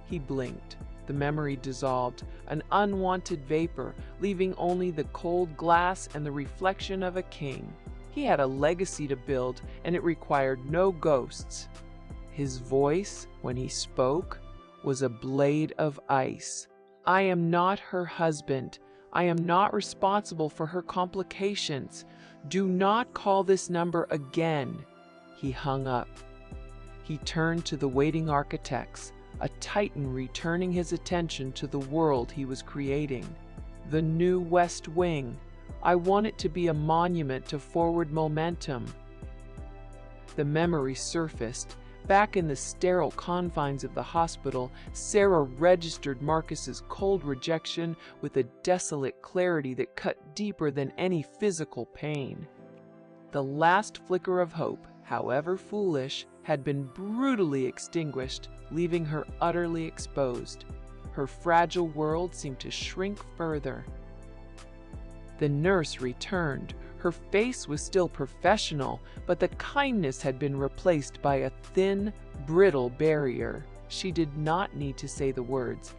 He blinked. The memory dissolved, an unwanted vapor, leaving only the cold glass and the reflection of a king. He had a legacy to build, and it required no ghosts. His voice, when he spoke, was a blade of ice. "I am not her husband. I am not responsible for her complications. Do not call this number again." He hung up. He turned to the waiting architects, a titan returning his attention to the world he was creating. The new West Wing. I want it to be a monument to forward momentum. The memory surfaced. Back in the sterile confines of the hospital, Sarah registered Marcus's cold rejection with a desolate clarity that cut deeper than any physical pain. The last flicker of hope, however foolish, had been brutally extinguished, leaving her utterly exposed. Her fragile world seemed to shrink further. The nurse returned. Her face was still professional, but the kindness had been replaced by a thin, brittle barrier. She did not need to say the words.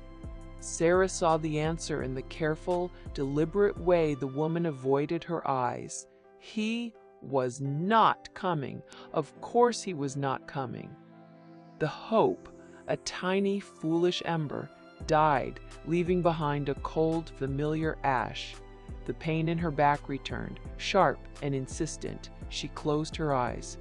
Sarah saw the answer in the careful, deliberate way the woman avoided her eyes. He was not coming. Of course he was not coming. The hope, a tiny, foolish ember, died, leaving behind a cold, familiar ash. The pain in her back returned, sharp and insistent. She closed her eyes.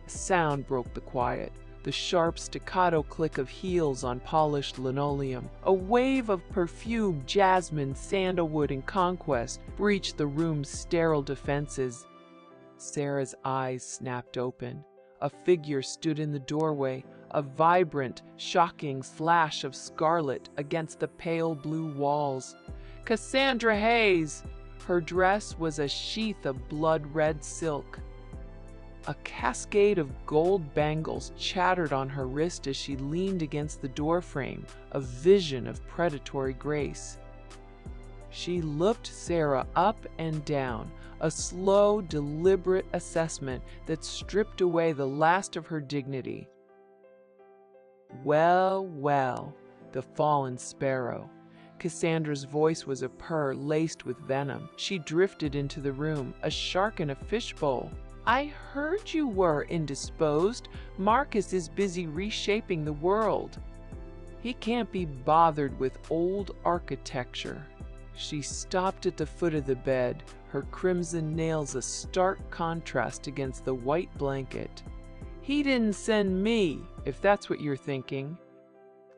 A sound broke the quiet, the sharp staccato click of heels on polished linoleum. A wave of perfume, jasmine, sandalwood, and conquest breached the room's sterile defenses. Sarah's eyes snapped open. A figure stood in the doorway, a vibrant, shocking flash of scarlet against the pale blue walls. Cassandra Hayes! Her dress was a sheath of blood-red silk. A cascade of gold bangles chattered on her wrist as she leaned against the doorframe, a vision of predatory grace. She looked Sarah up and down, a slow, deliberate assessment that stripped away the last of her dignity. Well, well, the fallen sparrow. Cassandra's voice was a purr laced with venom. She drifted into the room, a shark in a fishbowl. I heard you were indisposed. Marcus is busy reshaping the world. He can't be bothered with old architecture. She stopped at the foot of the bed, her crimson nails a stark contrast against the white blanket. He didn't send me, if that's what you're thinking.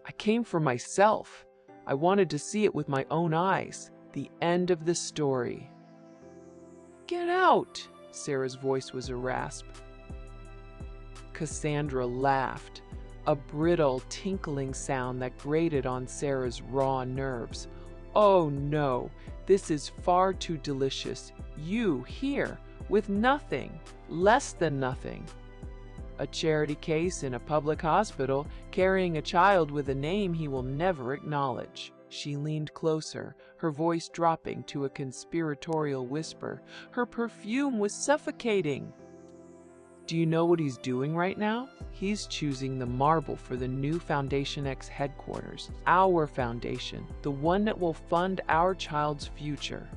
I came for myself. I wanted to see it with my own eyes. The end of the story. Get out! Sarah's voice was a rasp. Cassandra laughed, a brittle, tinkling sound that grated on Sarah's raw nerves. Oh no, this is far too delicious. You here, with nothing, less than nothing. A charity case in a public hospital, carrying a child with a name he will never acknowledge. She leaned closer, her voice dropping to a conspiratorial whisper. Her perfume was suffocating. Do you know what he's doing right now? He's choosing the marble for the new Foundation X headquarters. Our foundation, the one that will fund our child's future.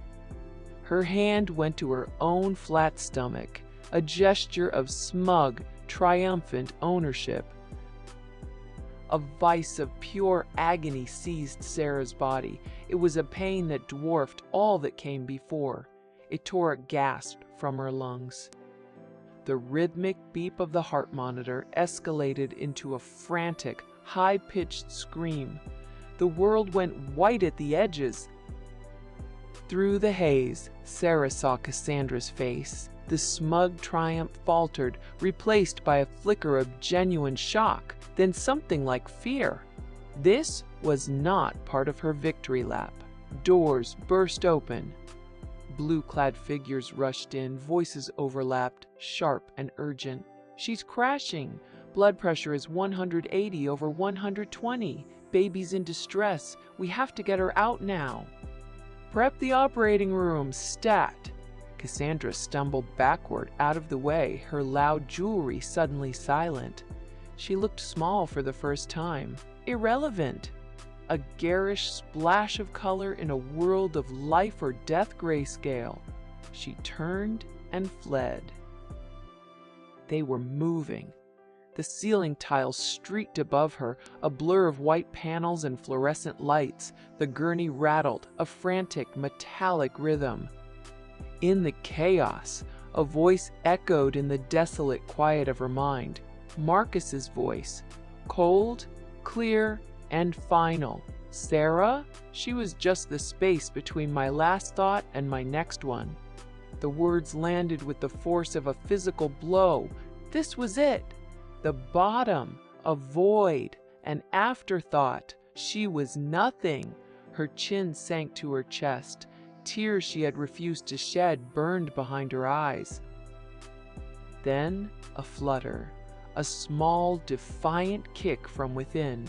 Her hand went to her own flat stomach, a gesture of smug, triumphant ownership. A vice of pure agony seized Sarah's body. It was a pain that dwarfed all that came before. It tore a gasp from her lungs. The rhythmic beep of the heart monitor escalated into a frantic, high-pitched scream. The world went white at the edges. Through the haze, Sarah saw Cassandra's face. The smug triumph faltered, replaced by a flicker of genuine shock, then something like fear. This was not part of her victory lap. Doors burst open. Blue-clad figures rushed in, voices overlapped, sharp and urgent. She's crashing. Blood pressure is 180 over 120. Baby's in distress. We have to get her out now. Prep the operating room, stat. Cassandra stumbled backward, out of the way, her loud jewelry suddenly silent. She looked small for the first time, irrelevant. A garish splash of color in a world of life or death grayscale. She turned and fled. They were moving. The ceiling tiles streaked above her, a blur of white panels and fluorescent lights. The gurney rattled, a frantic, metallic rhythm. In the chaos, a voice echoed in the desolate quiet of her mind. Marcus's voice, cold, clear, and final. Sarah? She was just the space between my last thought and my next one. The words landed with the force of a physical blow. This was it. The bottom, a void, an afterthought. She was nothing. Her chin sank to her chest. Tears she had refused to shed burned behind her eyes. Then a flutter, a small, defiant kick from within.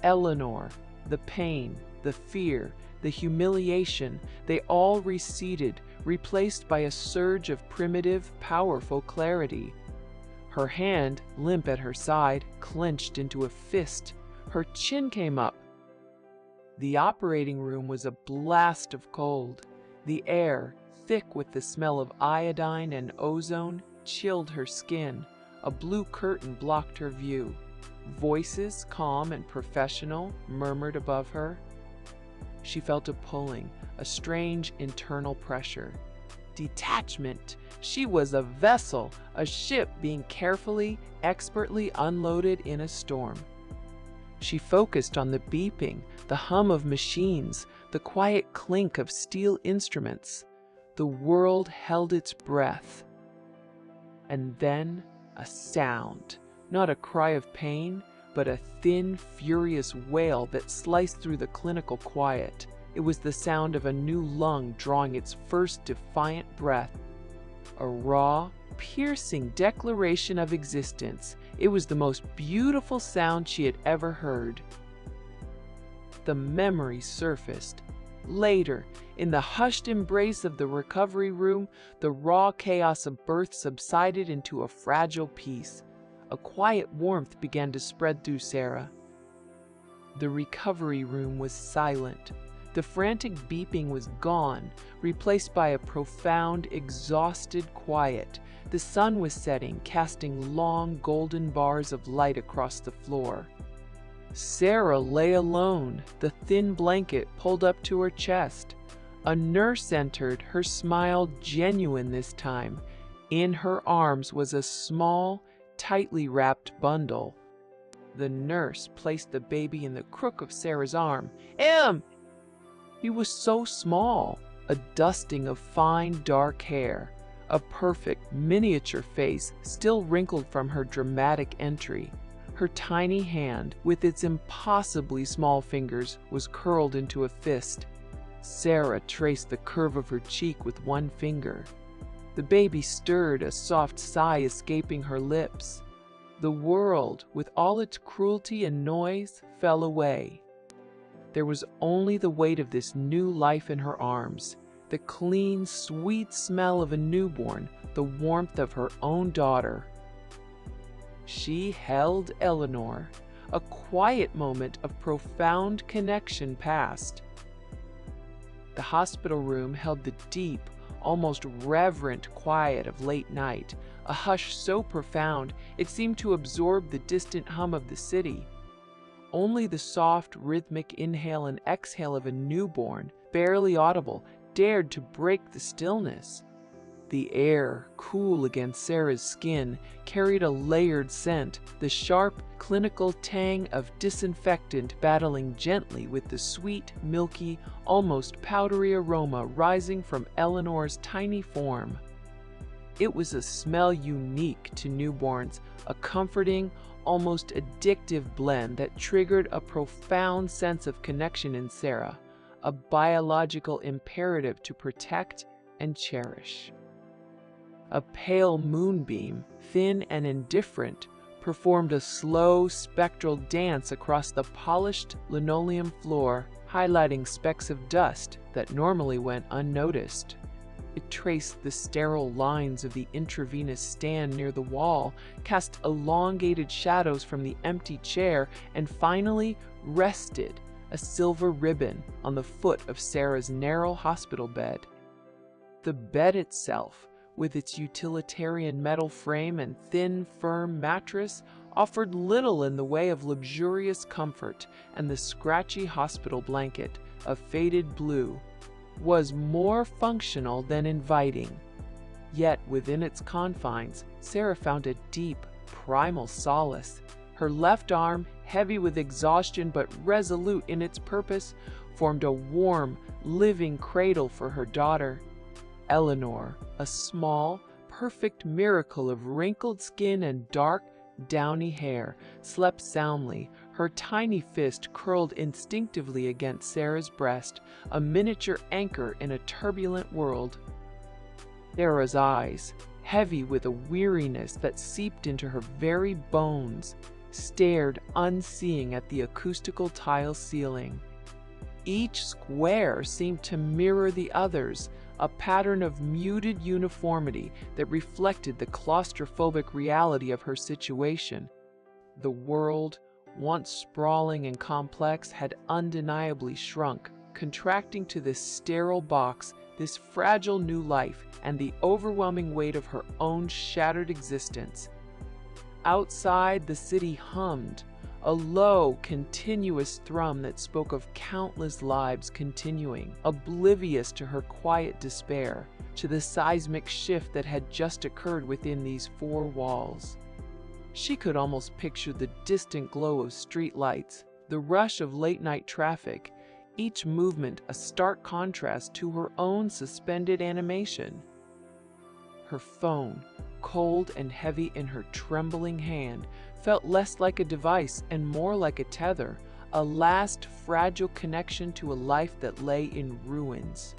Eleanor, the pain, the fear, the humiliation, they all receded, replaced by a surge of primitive, powerful clarity. Her hand, limp at her side, clenched into a fist. Her chin came up. The operating room was a blast of cold. The air, thick with the smell of iodine and ozone, chilled her skin. A blue curtain blocked her view. Voices, calm and professional, murmured above her. She felt a pulling, a strange internal pressure. Detachment. She was a vessel, a ship being carefully, expertly unloaded in a storm. She focused on the beeping, the hum of machines, the quiet clink of steel instruments. The world held its breath. And then a sound, not a cry of pain, but a thin, furious wail that sliced through the clinical quiet. It was the sound of a new lung drawing its first defiant breath. A raw, piercing declaration of existence. It was the most beautiful sound she had ever heard. The memory surfaced. Later, in the hushed embrace of the recovery room, the raw chaos of birth subsided into a fragile peace. A quiet warmth began to spread through Sarah. The recovery room was silent. The frantic beeping was gone, replaced by a profound, exhausted quiet. The sun was setting, casting long, golden bars of light across the floor. Sarah lay alone, the thin blanket pulled up to her chest. A nurse entered, her smile genuine this time. In her arms was a small, tightly wrapped bundle. The nurse placed the baby in the crook of Sarah's arm. "Em!" He was so small, a dusting of fine, dark hair, a perfect, miniature face still wrinkled from her dramatic entry. Her tiny hand, with its impossibly small fingers, was curled into a fist. Sarah traced the curve of her cheek with one finger. The baby stirred, a soft sigh escaping her lips. The world, with all its cruelty and noise, fell away. There was only the weight of this new life in her arms, the clean, sweet smell of a newborn, the warmth of her own daughter. She held Eleanor. A quiet moment of profound connection passed. The hospital room held the deep, almost reverent quiet of late night, a hush so profound it seemed to absorb the distant hum of the city. Only the soft, rhythmic inhale and exhale of a newborn, barely audible, dared to break the stillness. The air, cool against Sarah's skin, carried a layered scent, the sharp, clinical tang of disinfectant battling gently with the sweet, milky, almost powdery aroma rising from Eleanor's tiny form. It was a smell unique to newborns, a comforting, almost addictive blend that triggered a profound sense of connection in Sarah, a biological imperative to protect and cherish. A pale moonbeam, thin and indifferent, performed a slow, spectral dance across the polished linoleum floor, highlighting specks of dust that normally went unnoticed. It traced the sterile lines of the intravenous stand near the wall, cast elongated shadows from the empty chair, and finally rested, a silver ribbon, on the foot of Sarah's narrow hospital bed. The bed itself, with its utilitarian metal frame and thin, firm mattress, offered little in the way of luxurious comfort, and the scratchy hospital blanket, of faded blue, was more functional than inviting. Yet within its confines, Sarah found a deep, primal solace. Her left arm, heavy with exhaustion but resolute in its purpose, formed a warm, living cradle for her daughter. Eleanor, a small, perfect miracle of wrinkled skin and dark, downy hair, slept soundly, her tiny fist curled instinctively against Sarah's breast, a miniature anchor in a turbulent world. Sarah's eyes, heavy with a weariness that seeped into her very bones, stared unseeing at the acoustical tile ceiling. Each square seemed to mirror the others, a pattern of muted uniformity that reflected the claustrophobic reality of her situation. The world, once sprawling and complex, had undeniably shrunk, contracting to this sterile box, this fragile new life, and the overwhelming weight of her own shattered existence. Outside, the city hummed, a low, continuous thrum that spoke of countless lives continuing, oblivious to her quiet despair, to the seismic shift that had just occurred within these four walls. She could almost picture the distant glow of street lights, the rush of late-night traffic, each movement a stark contrast to her own suspended animation. Her phone, cold and heavy in her trembling hand, felt less like a device and more like a tether, a last fragile connection to a life that lay in ruins.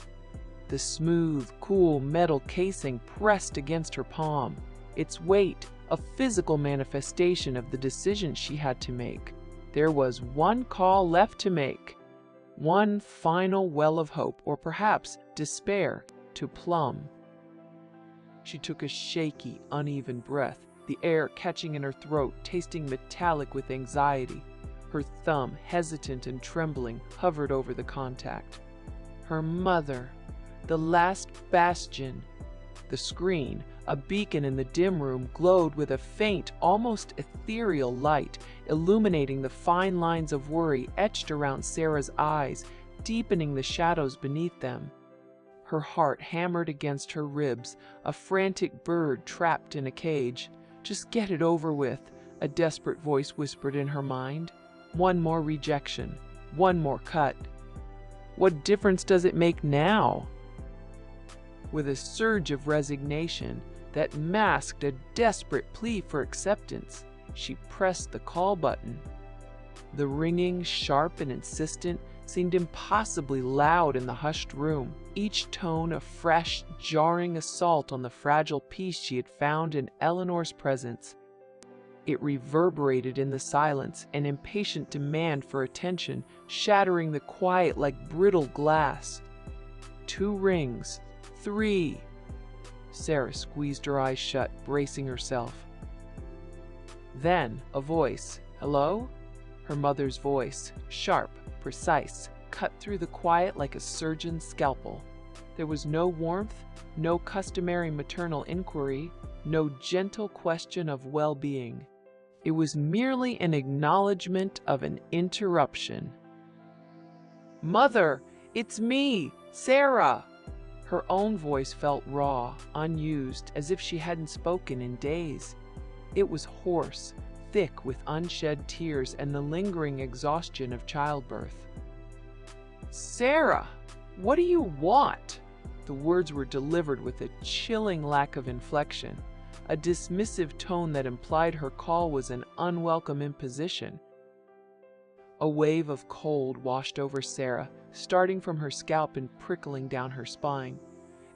The smooth, cool metal casing pressed against her palm, its weight a physical manifestation of the decision she had to make. There was one call left to make, one final well of hope, or perhaps despair, to plumb. She took a shaky, uneven breath, the air catching in her throat, tasting metallic with anxiety. Her thumb, hesitant and trembling, hovered over the contact. Her mother, the last bastion. The screen, a beacon in the dim room, glowed with a faint, almost ethereal light, illuminating the fine lines of worry etched around Sarah's eyes, deepening the shadows beneath them. Her heart hammered against her ribs, a frantic bird trapped in a cage. "Just get it over with," a desperate voice whispered in her mind. "One more rejection, one more cut. What difference does it make now?" With a surge of resignation that masked a desperate plea for acceptance, she pressed the call button. The ringing, sharp and insistent, seemed impossibly loud in the hushed room, each tone a fresh, jarring assault on the fragile peace she had found in Eleanor's presence. It reverberated in the silence, an impatient demand for attention, shattering the quiet like brittle glass. 2 rings. 3. Sarah squeezed her eyes shut, bracing herself. Then a voice. "Hello?" Her mother's voice, sharp, precise, cut through the quiet like a surgeon's scalpel. There was no warmth, no customary maternal inquiry, no gentle question of well-being. It was merely an acknowledgement of an interruption. "Mother, it's me, Sarah!" Her own voice felt raw, unused, as if she hadn't spoken in days. It was hoarse, thick with unshed tears and the lingering exhaustion of childbirth. "Sarah, what do you want?" The words were delivered with a chilling lack of inflection, a dismissive tone that implied her call was an unwelcome imposition. A wave of cold washed over Sarah, starting from her scalp and prickling down her spine.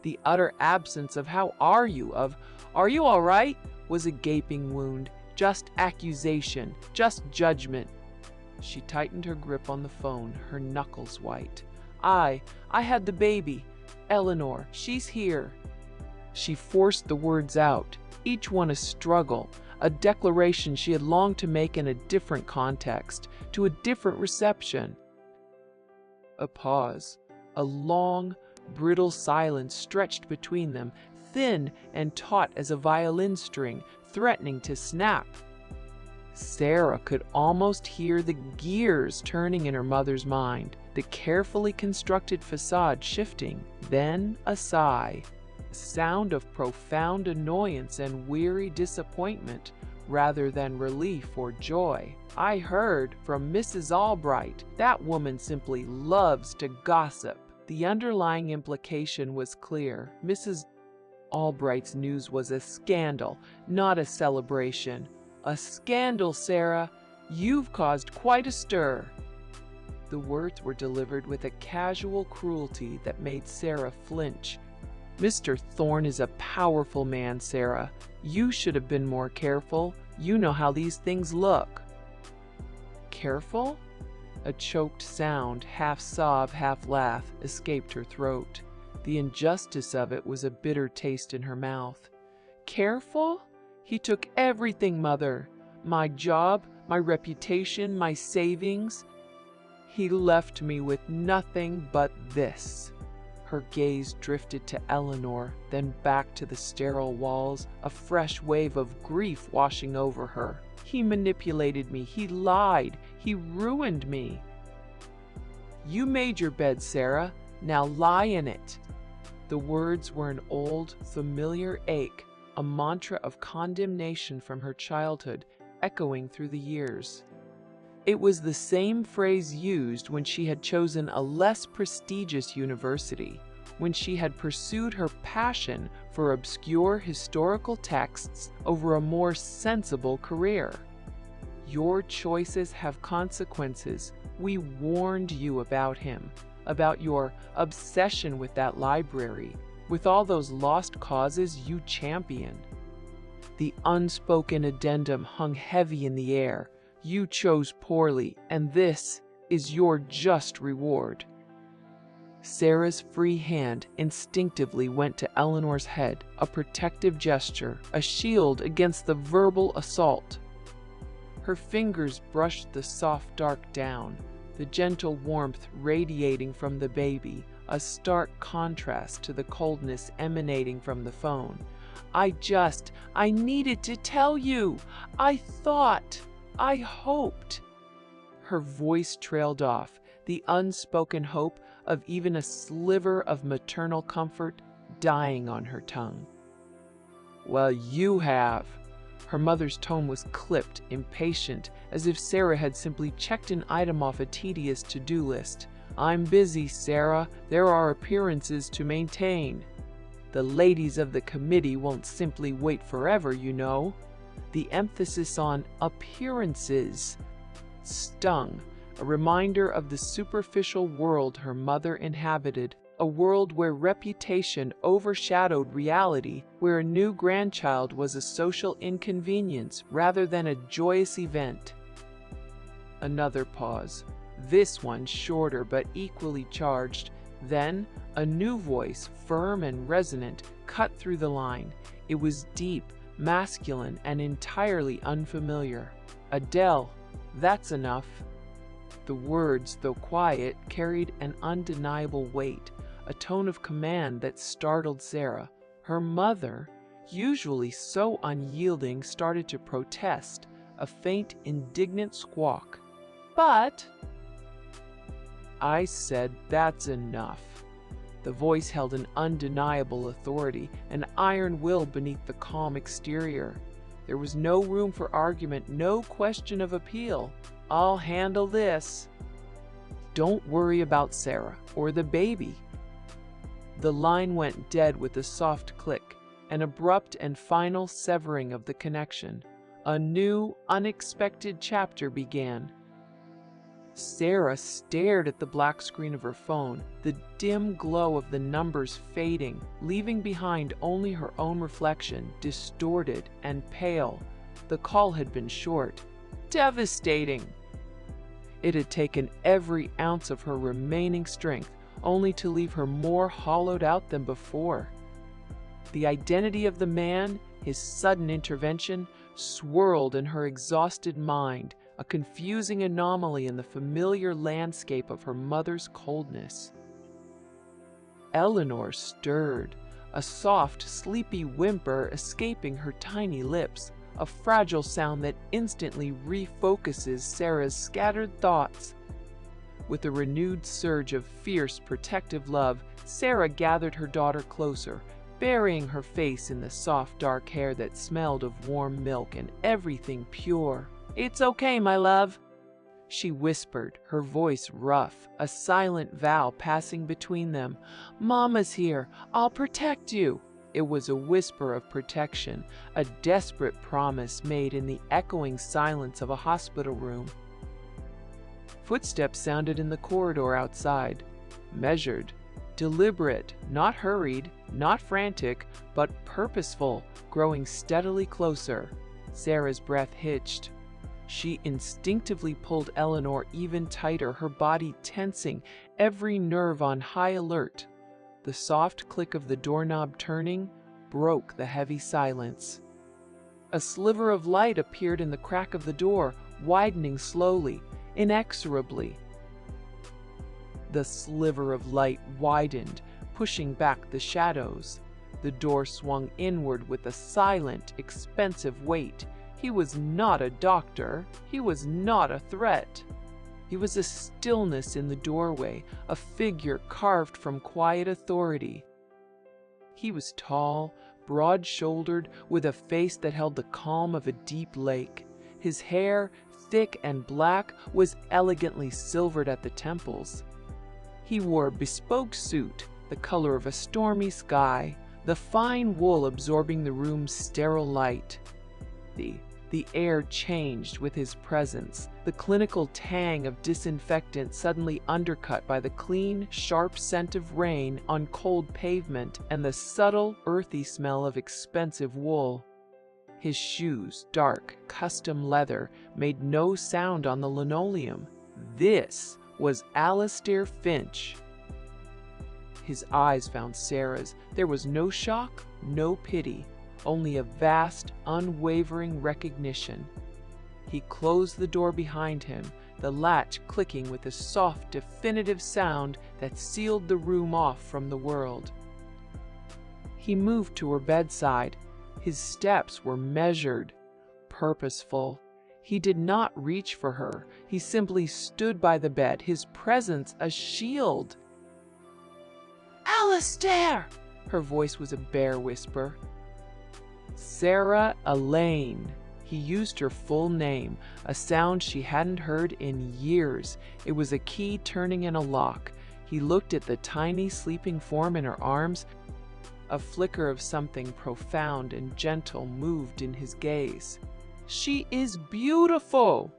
The utter absence of "how are you?" of "are you all right?" was a gaping wound, just accusation, just judgment. She tightened her grip on the phone, her knuckles white. I had the baby. Eleanor, she's here." She forced the words out, each one a struggle, a declaration she had longed to make in a different context, to a different reception. A pause, a long, brittle silence stretched between them, thin and taut as a violin string, threatening to snap. Sarah could almost hear the gears turning in her mother's mind, the carefully constructed facade shifting, then a sigh, a sound of profound annoyance and weary disappointment rather than relief or joy. I heard from Mrs. Albright. That woman simply loves to gossip. The underlying implication was clear. Mrs. Albright's news was a scandal, not a celebration. A scandal, Sarah. You've caused quite a stir. The words were delivered with a casual cruelty that made Sarah flinch. Mr. Thorne is a powerful man, Sarah. You should have been more careful. You know how these things look. Careful? A choked sound, half sob, half laugh, escaped her throat. The injustice of it was a bitter taste in her mouth. Careful? He took everything, Mother. My job, my reputation, my savings. He left me with nothing but this. Her gaze drifted to Eleanor, then back to the sterile walls, a fresh wave of grief washing over her. He manipulated me. He lied. He ruined me. You made your bed, Sarah. Now lie in it. The words were an old, familiar ache, a mantra of condemnation from her childhood, echoing through the years. It was the same phrase used when she had chosen a less prestigious university, when she had pursued her passion for obscure historical texts over a more sensible career. Your choices have consequences. We warned you about him, about your obsession with that library, with all those lost causes you champion. The unspoken addendum hung heavy in the air. You chose poorly, and this is your just reward. Sarah's free hand instinctively went to Eleanor's head, a protective gesture, a shield against the verbal assault. Her fingers brushed the soft dark down, the gentle warmth radiating from the baby, a stark contrast to the coldness emanating from the phone. I needed to tell you. I hoped. Her voice trailed off, the unspoken hope of even a sliver of maternal comfort dying on her tongue. Well, you have. Her mother's tone was clipped, impatient, as if Sarah had simply checked an item off a tedious to-do list. I'm busy, Sarah. There are appearances to maintain. The ladies of the committee won't simply wait forever, you know. The emphasis on appearances stung, a reminder of the superficial world her mother inhabited, a world where reputation overshadowed reality, where a new grandchild was a social inconvenience rather than a joyous event. Another pause, this one shorter but equally charged. Then, a new voice, firm and resonant, cut through the line. It was deep, masculine, and entirely unfamiliar. Adele, that's enough. The words, though quiet, carried an undeniable weight, a tone of command that startled Sarah. Her mother, usually so unyielding, started to protest, a faint, indignant squawk. But I said that's enough. The voice held an undeniable authority, an iron will beneath the calm exterior. There was no room for argument, no question of appeal. I'll handle this. Don't worry about Sarah or the baby. The line went dead with a soft click, an abrupt and final severing of the connection. A new, unexpected chapter began. Sarah stared at the black screen of her phone, the dim glow of the numbers fading, leaving behind only her own reflection, distorted and pale. The call had been short. Devastating! It had taken every ounce of her remaining strength, only to leave her more hollowed out than before. The identity of the man, his sudden intervention, swirled in her exhausted mind, a confusing anomaly in the familiar landscape of her mother's coldness. Eleanor stirred, a soft, sleepy whimper escaping her tiny lips. a fragile sound that instantly refocuses Sarah's scattered thoughts. With a renewed surge of fierce, protective love, Sarah gathered her daughter closer, burying her face in the soft, dark hair that smelled of warm milk and everything pure. "It's okay, my love," she whispered, her voice rough, a silent vow passing between them. "Mama's here. I'll protect you." It was a whisper of protection, a desperate promise made in the echoing silence of a hospital room. Footsteps sounded in the corridor outside, measured, deliberate, not hurried, not frantic, but purposeful, growing steadily closer. Sarah's breath hitched. She instinctively pulled Eleanor even tighter, her body tensing, every nerve on high alert. The soft click of the doorknob turning broke the heavy silence. A sliver of light appeared in the crack of the door, widening slowly, inexorably. The sliver of light widened, pushing back the shadows. The door swung inward with a silent, expensive weight. He was not a doctor. He was not a threat. He was a stillness in the doorway, a figure carved from quiet authority. He was tall, broad-shouldered, with a face that held the calm of a deep lake. His hair, thick and black, was elegantly silvered at the temples. He wore a bespoke suit, the color of a stormy sky, the fine wool absorbing the room's sterile light. The air changed with his presence, the clinical tang of disinfectant suddenly undercut by the clean, sharp scent of rain on cold pavement and the subtle, earthy smell of expensive wool. His shoes, dark, custom leather, made no sound on the linoleum. This was Alistair Finch. His eyes found Sarah's. There was no shock, no pity, only a vast, unwavering recognition. He closed the door behind him, the latch clicking with a soft, definitive sound that sealed the room off from the world. He moved to her bedside. His steps were measured, purposeful. He did not reach for her. He simply stood by the bed, his presence a shield. "Alistair!" Her voice was a bare whisper. Sarah Elaine. He used her full name, a sound she hadn't heard in years. It was a key turning in a lock. He looked at the tiny sleeping form in her arms. A flicker of something profound and gentle moved in his gaze. "She is beautiful!"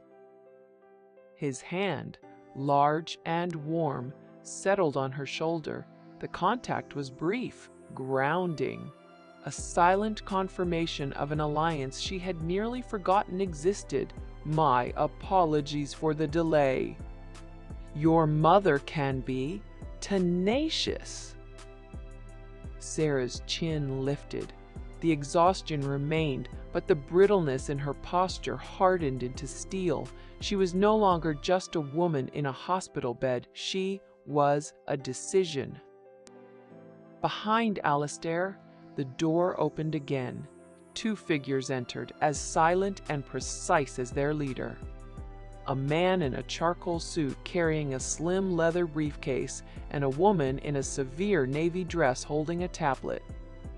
His hand, large and warm, settled on her shoulder. The contact was brief, grounding, a silent confirmation of an alliance she had nearly forgotten existed. "My apologies for the delay. Your mother can be tenacious." Sarah's chin lifted. The exhaustion remained, but the brittleness in her posture hardened into steel. She was no longer just a woman in a hospital bed. She was a decision. Behind Alistair, the door opened again. Two figures entered, as silent and precise as their leader. A man in a charcoal suit carrying a slim leather briefcase, and a woman in a severe navy dress holding a tablet.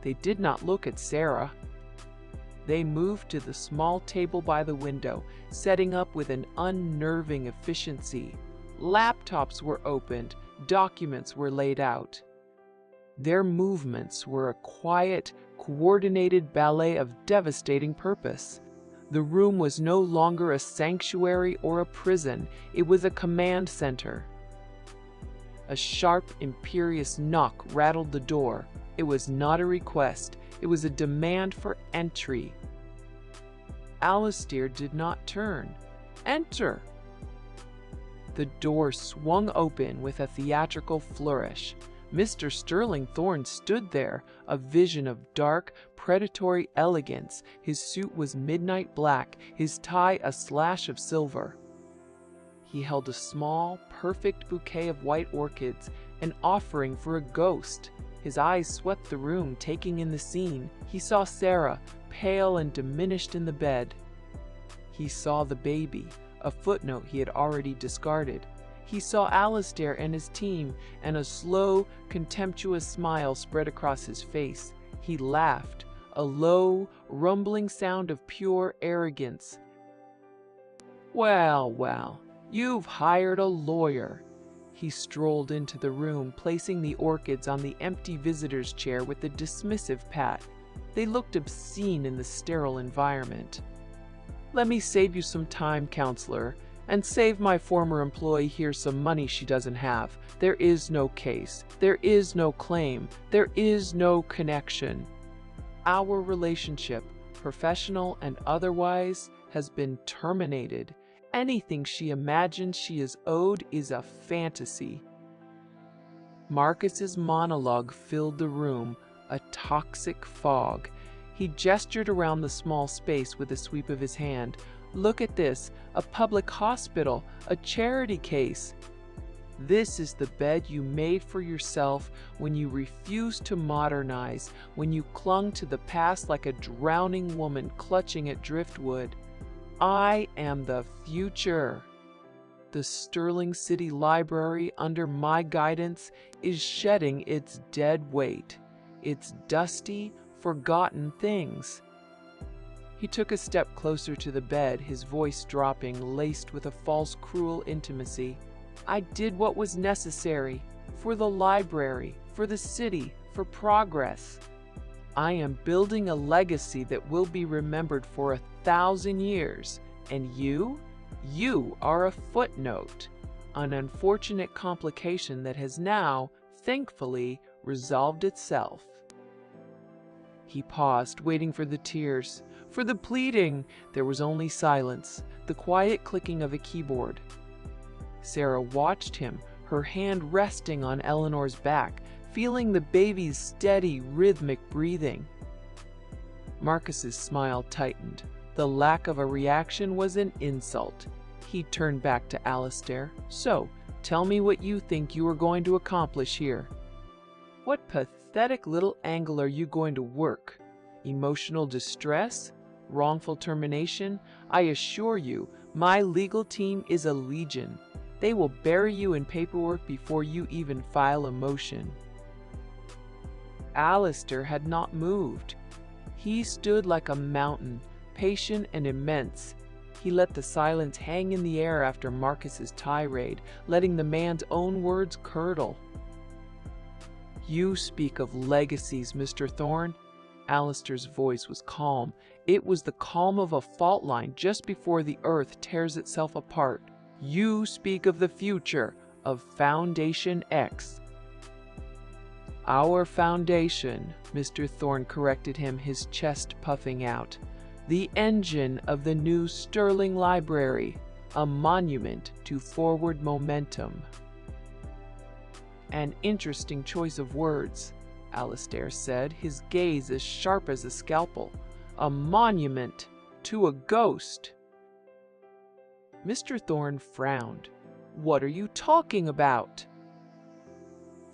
They did not look at Sarah. They moved to the small table by the window, setting up with an unnerving efficiency. Laptops were opened, documents were laid out. Their movements were a quiet, coordinated ballet of devastating purpose. The room was no longer a sanctuary or a prison. It was a command center. A sharp, imperious knock rattled the door. It was not a request. It was a demand for entry. Alistair did not turn. "Enter!" The door swung open with a theatrical flourish. Mr. Sterling Thorne stood there, a vision of dark, predatory elegance. His suit was midnight black, his tie a slash of silver. He held a small, perfect bouquet of white orchids, an offering for a ghost. His eyes swept the room, taking in the scene. He saw Sarah, pale and diminished in the bed. He saw the baby, a footnote he had already discarded. He saw Alistair and his team, and a slow, contemptuous smile spread across his face. He laughed, a low, rumbling sound of pure arrogance. "Well, well, you've hired a lawyer." He strolled into the room, placing the orchids on the empty visitor's chair with a dismissive pat. They looked obscene in the sterile environment. "Let me save you some time, counselor, and save my former employee here some money she doesn't have. There is no case. There is no claim. There is no connection. Our relationship, professional and otherwise, has been terminated. Anything she imagines she is owed is a fantasy." Marcus's monologue filled the room, a toxic fog. He gestured around the small space with a sweep of his hand. "Look at this, a public hospital, a charity case. This is the bed you made for yourself when you refused to modernize, when you clung to the past like a drowning woman clutching at driftwood. I am the future. The Sterling City Library, under my guidance, is shedding its dead weight, its dusty, forgotten things." He took a step closer to the bed, his voice dropping, laced with a false, cruel intimacy. "I did what was necessary, for the library, for the city, for progress. I am building a legacy that will be remembered for 1,000 years, and you are a footnote, an unfortunate complication that has now, thankfully, resolved itself." He paused, waiting for the tears, for the pleading. There was only silence, the quiet clicking of a keyboard. Sarah watched him, her hand resting on Eleanor's back, feeling the baby's steady, rhythmic breathing. Marcus's smile tightened. The lack of a reaction was an insult. He turned back to Alistair. "So, tell me what you think you are going to accomplish here. What pathetic little angle are you going to work? Emotional distress? Wrongful termination? I assure you, my legal team is a legion. They will bury you in paperwork before you even file a motion." Alistair had not moved. He stood like a mountain, patient and immense. He let the silence hang in the air after Marcus's tirade, letting the man's own words curdle. "You speak of legacies, Mr. Thorne." Alistair's voice was calm. It was the calm of a fault line just before the earth tears itself apart. "You speak of the future, of Foundation X." "Our foundation," Mr. Thorne corrected him, his chest puffing out. "The engine of the new Sterling Library, a monument to forward momentum." "An interesting choice of words," Alistair said, his gaze as sharp as a scalpel. "A monument to a ghost." Mr. Thorne frowned. "What are you talking about?"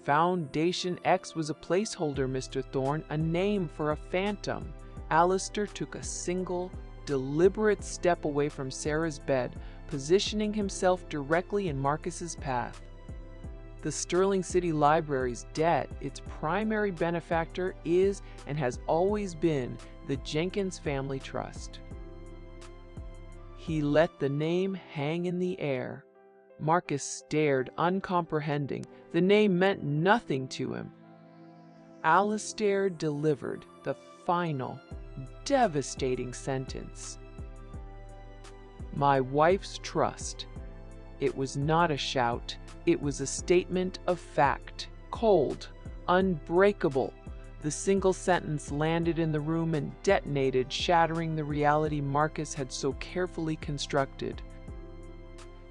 "Foundation X was a placeholder, Mr. Thorne, a name for a phantom." Alistair took a single, deliberate step away from Sarah's bed, positioning himself directly in Marcus's path. "The Sterling City Library's debt, its primary benefactor is and has always been the Jenkins Family Trust." He let the name hang in the air. Marcus stared, uncomprehending. The name meant nothing to him. Alistair delivered the final, devastating sentence. "My wife's trust." It was not a shout. It was a statement of fact, cold, unbreakable. The single sentence landed in the room and detonated, shattering the reality Marcus had so carefully constructed.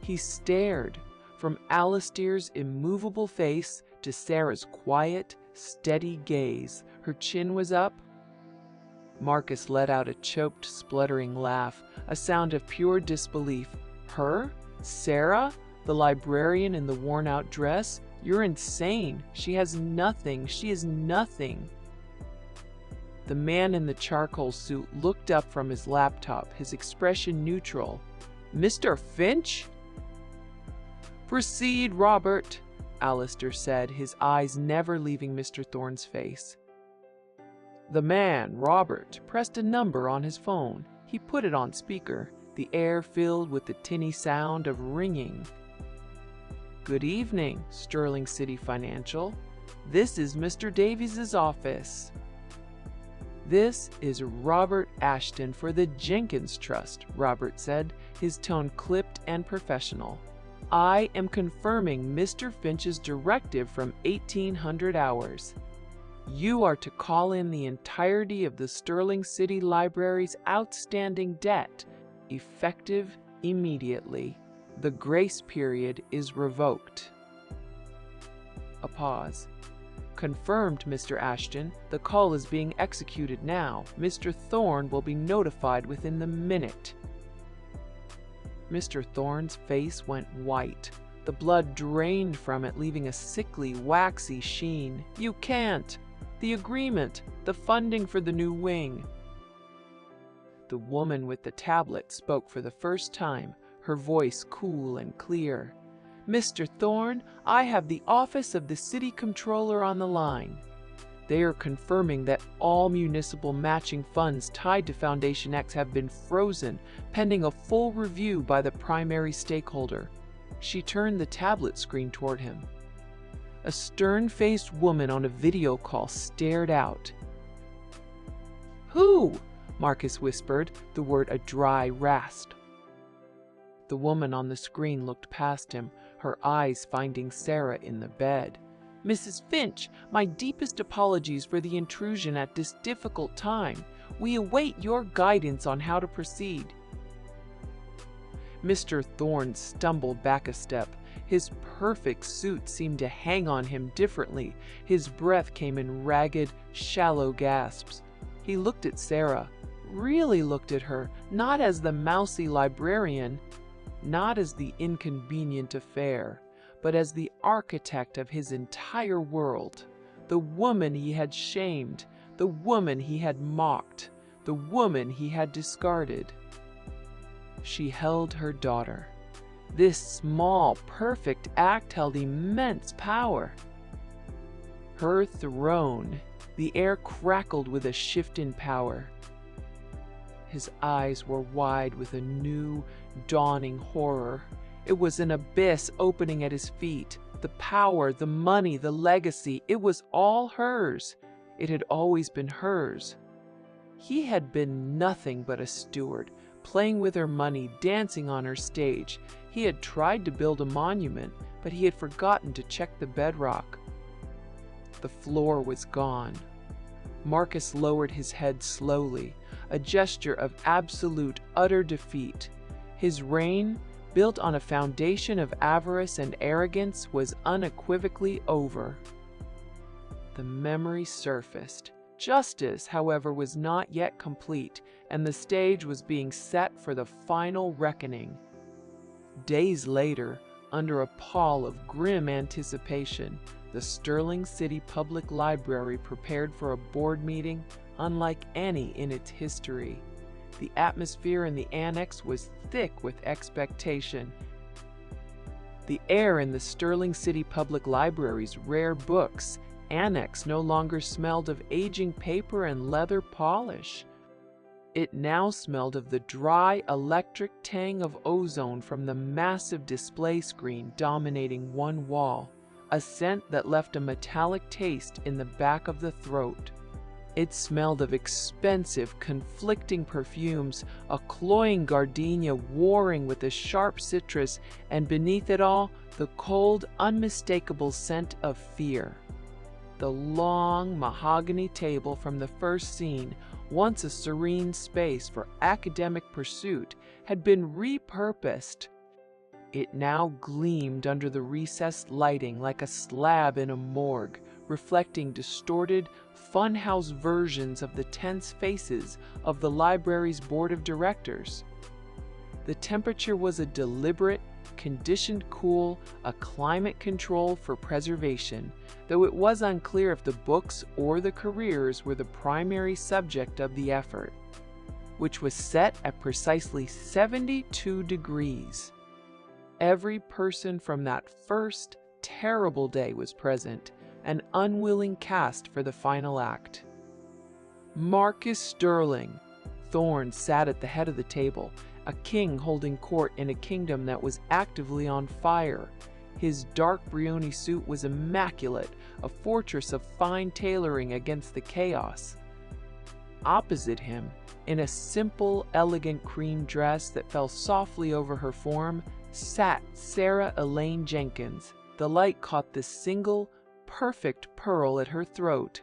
He stared, from Alistair's immovable face to Sarah's quiet, steady gaze. Her chin was up. Marcus let out a choked, spluttering laugh, a sound of pure disbelief. "Her? Sarah? The librarian in the worn-out dress? You're insane. She has nothing. She is nothing." The man in the charcoal suit looked up from his laptop, his expression neutral. "Mr. Finch?" "Proceed, Robert," Alistair said, his eyes never leaving Mr. Thorne's face. The man, Robert, pressed a number on his phone. He put it on speaker, the air filled with the tinny sound of ringing. "Good evening, Sterling City Financial. This is Mr. Davies's office." "This is Robert Ashton for the Jenkins Trust," Robert said, his tone clipped and professional. "I am confirming Mr. Finch's directive from 1800 hours. You are to call in the entirety of the Sterling City Library's outstanding debt, effective immediately. The grace period is revoked." A pause. "Confirmed, Mr. Ashton. The call is being executed now. Mr. Thorne will be notified within the minute." Mr. Thorne's face went white. The blood drained from it, leaving a sickly, waxy sheen. "You can't! The agreement, the funding for the new wing." The woman with the tablet spoke for the first time, her voice cool and clear. "Mr. Thorne, I have the office of the city comptroller on the line. They are confirming that all municipal matching funds tied to Foundation X have been frozen, pending a full review by the primary stakeholder." She turned the tablet screen toward him. A stern-faced woman on a video call stared out. "Who?" Marcus whispered, the word a dry rasp. The woman on the screen looked past him, her eyes finding Sarah in the bed. "Mrs. Finch, my deepest apologies for the intrusion at this difficult time. We await your guidance on how to proceed." Mr. Thorne stumbled back a step. His perfect suit seemed to hang on him differently. His breath came in ragged, shallow gasps. He looked at Sarah, really looked at her, not as the mousy librarian, not as the inconvenient affair, but as the architect of his entire world. The woman he had shamed, the woman he had mocked, the woman he had discarded. She held her daughter. This small, perfect act held immense power. Her throne. The air crackled with a shift in power. His eyes were wide with a new, dawning horror. It was an abyss opening at his feet. The power, the money, the legacy, it was all hers. It had always been hers. He had been nothing but a steward, playing with her money, dancing on her stage. He had tried to build a monument, but he had forgotten to check the bedrock. The floor was gone. Marcus lowered his head slowly, a gesture of absolute, utter defeat. His reign, built on a foundation of avarice and arrogance, was unequivocally over. The memory surfaced. Justice, however, was not yet complete, and the stage was being set for the final reckoning. Days later, under a pall of grim anticipation, the Sterling City Public Library prepared for a board meeting unlike any in its history. The atmosphere in the annex was thick with expectation. The air in the Sterling City Public Library's rare books annex no longer smelled of aging paper and leather polish. It now smelled of the dry electric tang of ozone from the massive display screen dominating one wall, a scent that left a metallic taste in the back of the throat. It smelled of expensive, conflicting perfumes, a cloying gardenia warring with a sharp citrus, and beneath it all, the cold, unmistakable scent of fear. The long mahogany table from the first scene, once a serene space for academic pursuit, had been repurposed. It now gleamed under the recessed lighting like a slab in a morgue, reflecting distorted, funhouse versions of the tense faces of the library's board of directors. The temperature was a deliberate, conditioned cool, a climate control for preservation, though it was unclear if the books or the careers were the primary subject of the effort, which was set at precisely 72 degrees. Every person from that first terrible day was present, an unwilling cast for the final act. Marcus Sterling. Thorne sat at the head of the table, a king holding court in a kingdom that was actively on fire. His dark Brioni suit was immaculate, a fortress of fine tailoring against the chaos. Opposite him, in a simple, elegant cream dress that fell softly over her form, sat Sarah Elaine Jenkins. The light caught this single, perfect pearl at her throat.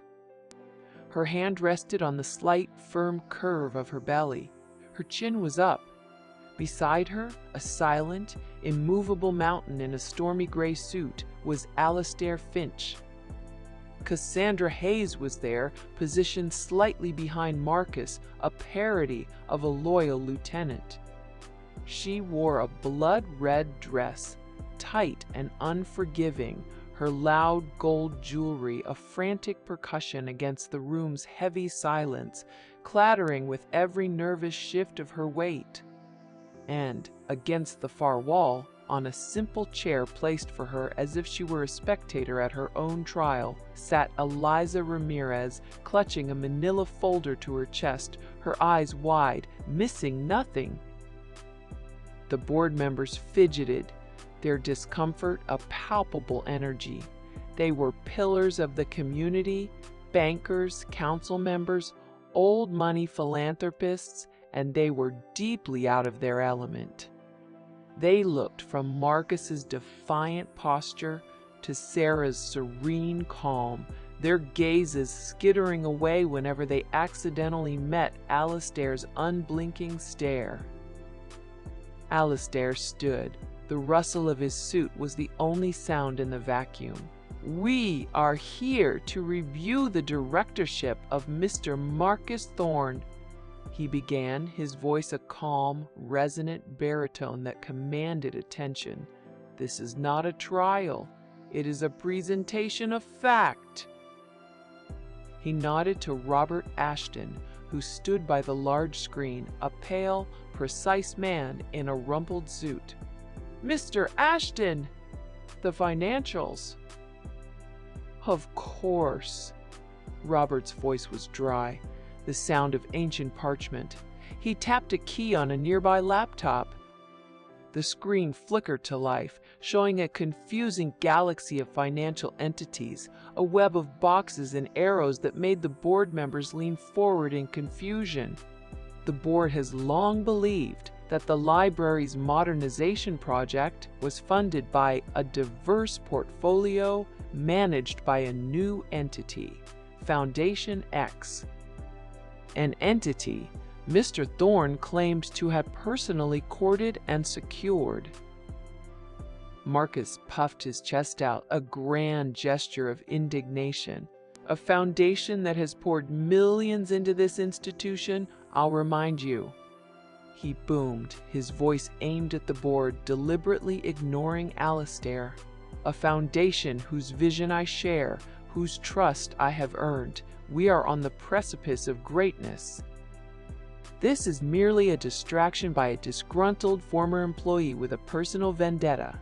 Her hand rested on the slight, firm curve of her belly. Her chin was up. Beside her, a silent, immovable mountain in a stormy gray suit, was Alastair Finch. Cassandra Hayes was there, positioned slightly behind Marcus, a parody of a loyal lieutenant. She wore a blood-red dress, tight and unforgiving, her loud gold jewelry a frantic percussion against the room's heavy silence, clattering with every nervous shift of her weight. And, against the far wall, on a simple chair placed for her as if she were a spectator at her own trial, sat Eliza Ramirez, clutching a manila folder to her chest, her eyes wide, missing nothing. The board members fidgeted, their discomfort a palpable energy. They were pillars of the community, bankers, council members, old money philanthropists, and they were deeply out of their element. They looked from Marcus's defiant posture to Sarah's serene calm, their gazes skittering away whenever they accidentally met Alastair's unblinking stare. Alastair stood. The rustle of his suit was the only sound in the vacuum. "We are here to review the directorship of Mr. Marcus Thorne," he began, his voice a calm, resonant baritone that commanded attention. "This is not a trial. It is a presentation of fact." He nodded to Robert Ashton, who stood by the large screen, a pale, precise man in a rumpled suit. "Mr. Ashton, the financials." "Of course." Robert's voice was dry, the sound of ancient parchment. He tapped a key on a nearby laptop. The screen flickered to life, showing a confusing galaxy of financial entities, a web of boxes and arrows that made the board members lean forward in confusion. The board has long believed that the library's modernization project was funded by a diverse portfolio managed by a new entity, Foundation X. An entity Mr. Thorne claimed to have personally courted and secured. Marcus puffed his chest out, a grand gesture of indignation. "A foundation that has poured millions into this institution, I'll remind you." He boomed, his voice aimed at the board, deliberately ignoring Alastair. "A foundation whose vision I share, whose trust I have earned. We are on the precipice of greatness. This is merely a distraction by a disgruntled former employee with a personal vendetta."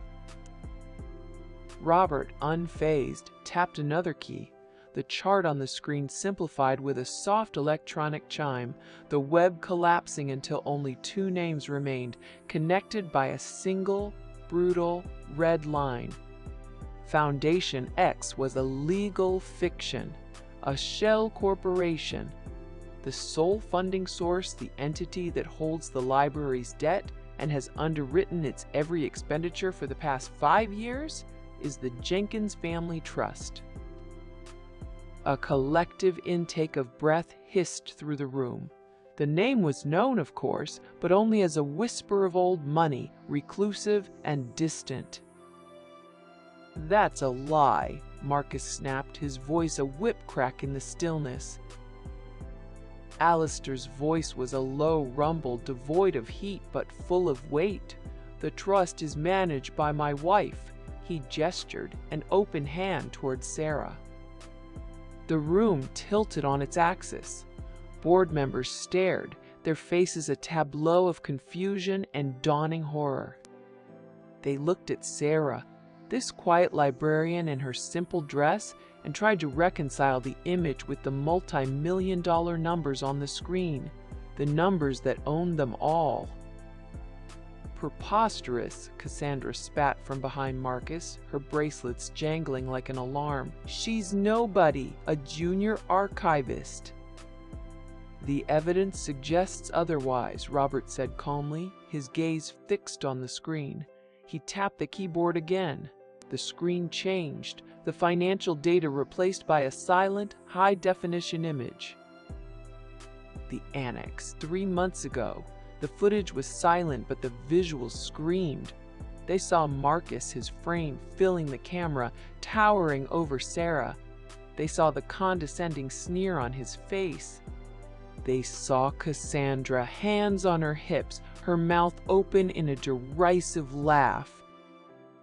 Robert, unfazed, tapped another key. The chart on the screen simplified with a soft electronic chime, the web collapsing until only two names remained, connected by a single, brutal, red line. Foundation X was a legal fiction, a shell corporation. The sole funding source, the entity that holds the library's debt and has underwritten its every expenditure for the past 5 years, is the Jenkins Family Trust. A collective intake of breath hissed through the room. The name was known, of course, but only as a whisper of old money, reclusive and distant. "That's a lie," Marcus snapped, his voice a whip crack in the stillness. Alastair's voice was a low rumble, devoid of heat but full of weight. The trust is managed by my wife." He gestured an open hand towards Sarah. The room tilted on its axis. Board members stared, their faces a tableau of confusion and dawning horror. They looked at Sarah, this quiet librarian in her simple dress, and tried to reconcile the image with the multi-million-dollar numbers on the screen, the numbers that owned them all. "Preposterous," Cassandra spat from behind Marcus, her bracelets jangling like an alarm. "She's nobody, a junior archivist." "The evidence suggests otherwise," Robert said calmly, his gaze fixed on the screen. He tapped the keyboard again. The screen changed, the financial data replaced by a silent, high-definition image. The annex, 3 months ago. The footage was silent, but the visuals screamed. They saw Marcus, his frame filling the camera, towering over Sarah. They saw the condescending sneer on his face. They saw Cassandra, hands on her hips, her mouth open in a derisive laugh.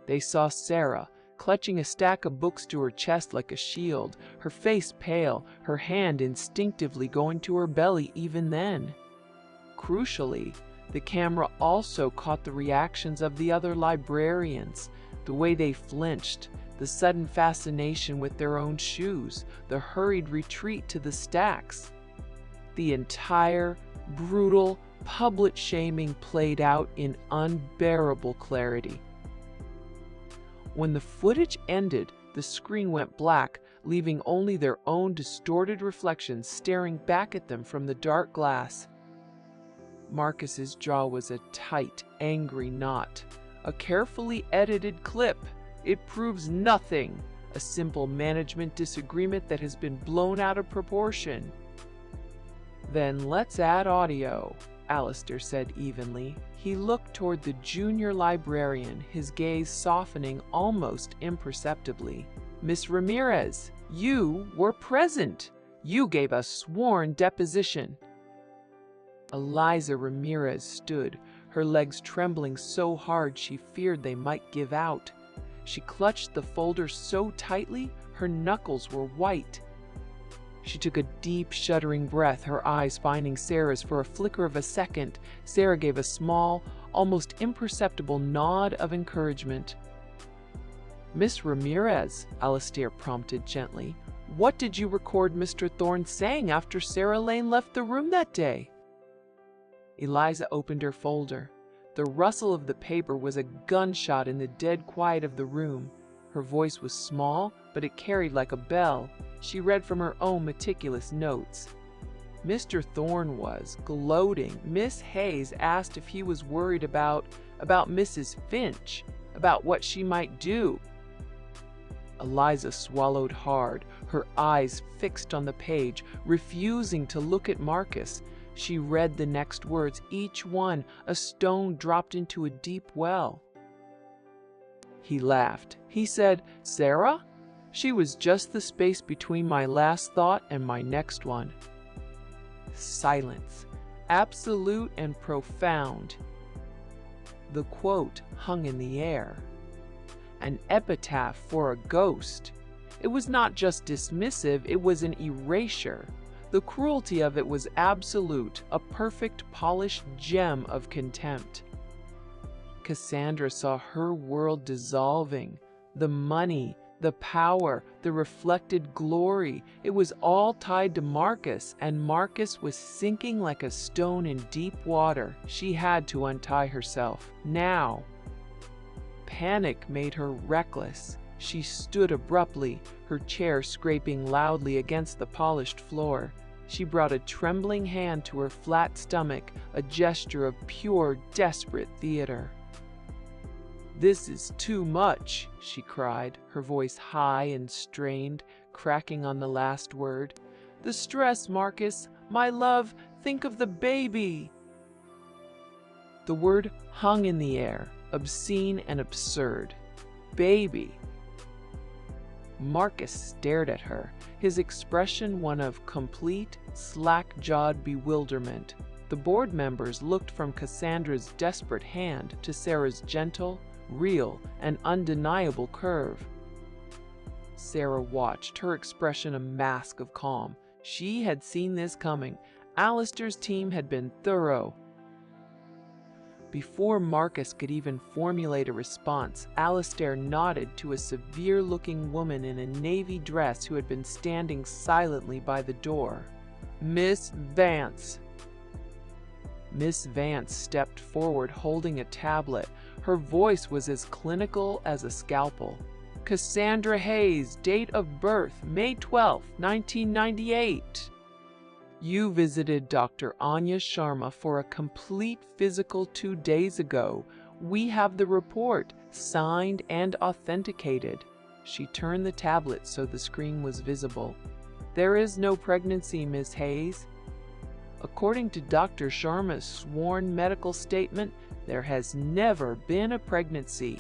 They saw Sarah, clutching a stack of books to her chest like a shield, her face pale, her hand instinctively going to her belly even then. Crucially, the camera also caught the reactions of the other librarians, the way they flinched, the sudden fascination with their own shoes, the hurried retreat to the stacks. The entire, brutal, public shaming played out in unbearable clarity. When the footage ended, the screen went black, leaving only their own distorted reflections staring back at them from the dark glass. Marcus's jaw was a tight, angry knot. "A carefully edited clip. It proves nothing. A simple management disagreement that has been blown out of proportion." "Then let's add audio," Alistair said evenly. He looked toward the junior librarian, his gaze softening almost imperceptibly. "Miss Ramirez, you were present. You gave a sworn deposition." Eliza Ramirez stood, her legs trembling so hard she feared they might give out. She clutched the folder so tightly her knuckles were white. She took a deep, shuddering breath, her eyes finding Sarah's for a flicker of a second. Sarah gave a small, almost imperceptible nod of encouragement. "Miss Ramirez," Alistair prompted gently, "what did you record Mr. Thorne saying after Sarah Lane left the room that day?" Eliza opened her folder. The rustle of the paper was a gunshot in the dead quiet of the room. Her voice was small, but it carried like a bell. She read from her own meticulous notes. Mr. Thorne was gloating. Miss Hayes asked if he was worried about Mrs. Finch, about what she might do. Eliza swallowed hard, her eyes fixed on the page, refusing to look at Marcus. She read the next words, each one a stone dropped into a deep well. He laughed. He said, "Sarah? She was just the space between my last thought and my next one." Silence, absolute and profound. The quote hung in the air. An epitaph for a ghost. It was not just dismissive, it was an erasure. The cruelty of it was absolute, a perfect, polished gem of contempt. Cassandra saw her world dissolving. The money, the power, the reflected glory, it was all tied to Marcus, and Marcus was sinking like a stone in deep water. She had to untie herself, now. Panic made her reckless. She stood abruptly, her chair scraping loudly against the polished floor. She brought a trembling hand to her flat stomach, a gesture of pure, desperate theater. "This is too much," she cried, her voice high and strained, cracking on the last word. "The stress, Marcus, my love, think of the baby." The word hung in the air, obscene and absurd. Baby. Marcus stared at her, his expression one of complete, slack-jawed bewilderment. The board members looked from Cassandra's desperate hand to Sarah's gentle, real, and undeniable curve. Sarah watched, her expression a mask of calm. She had seen this coming. Alistair's team had been thorough. Before Marcus could even formulate a response, Alistair nodded to a severe-looking woman in a navy dress who had been standing silently by the door. "Miss Vance." Miss Vance stepped forward holding a tablet. Her voice was as clinical as a scalpel. "Cassandra Hayes, date of birth, May 12, 1998. You visited Dr. Anya Sharma for a complete physical 2 days ago. We have the report, signed and authenticated." She turned the tablet so the screen was visible. "There is no pregnancy, Miss Hayes. According to Dr. Sharma's sworn medical statement, there has never been a pregnancy."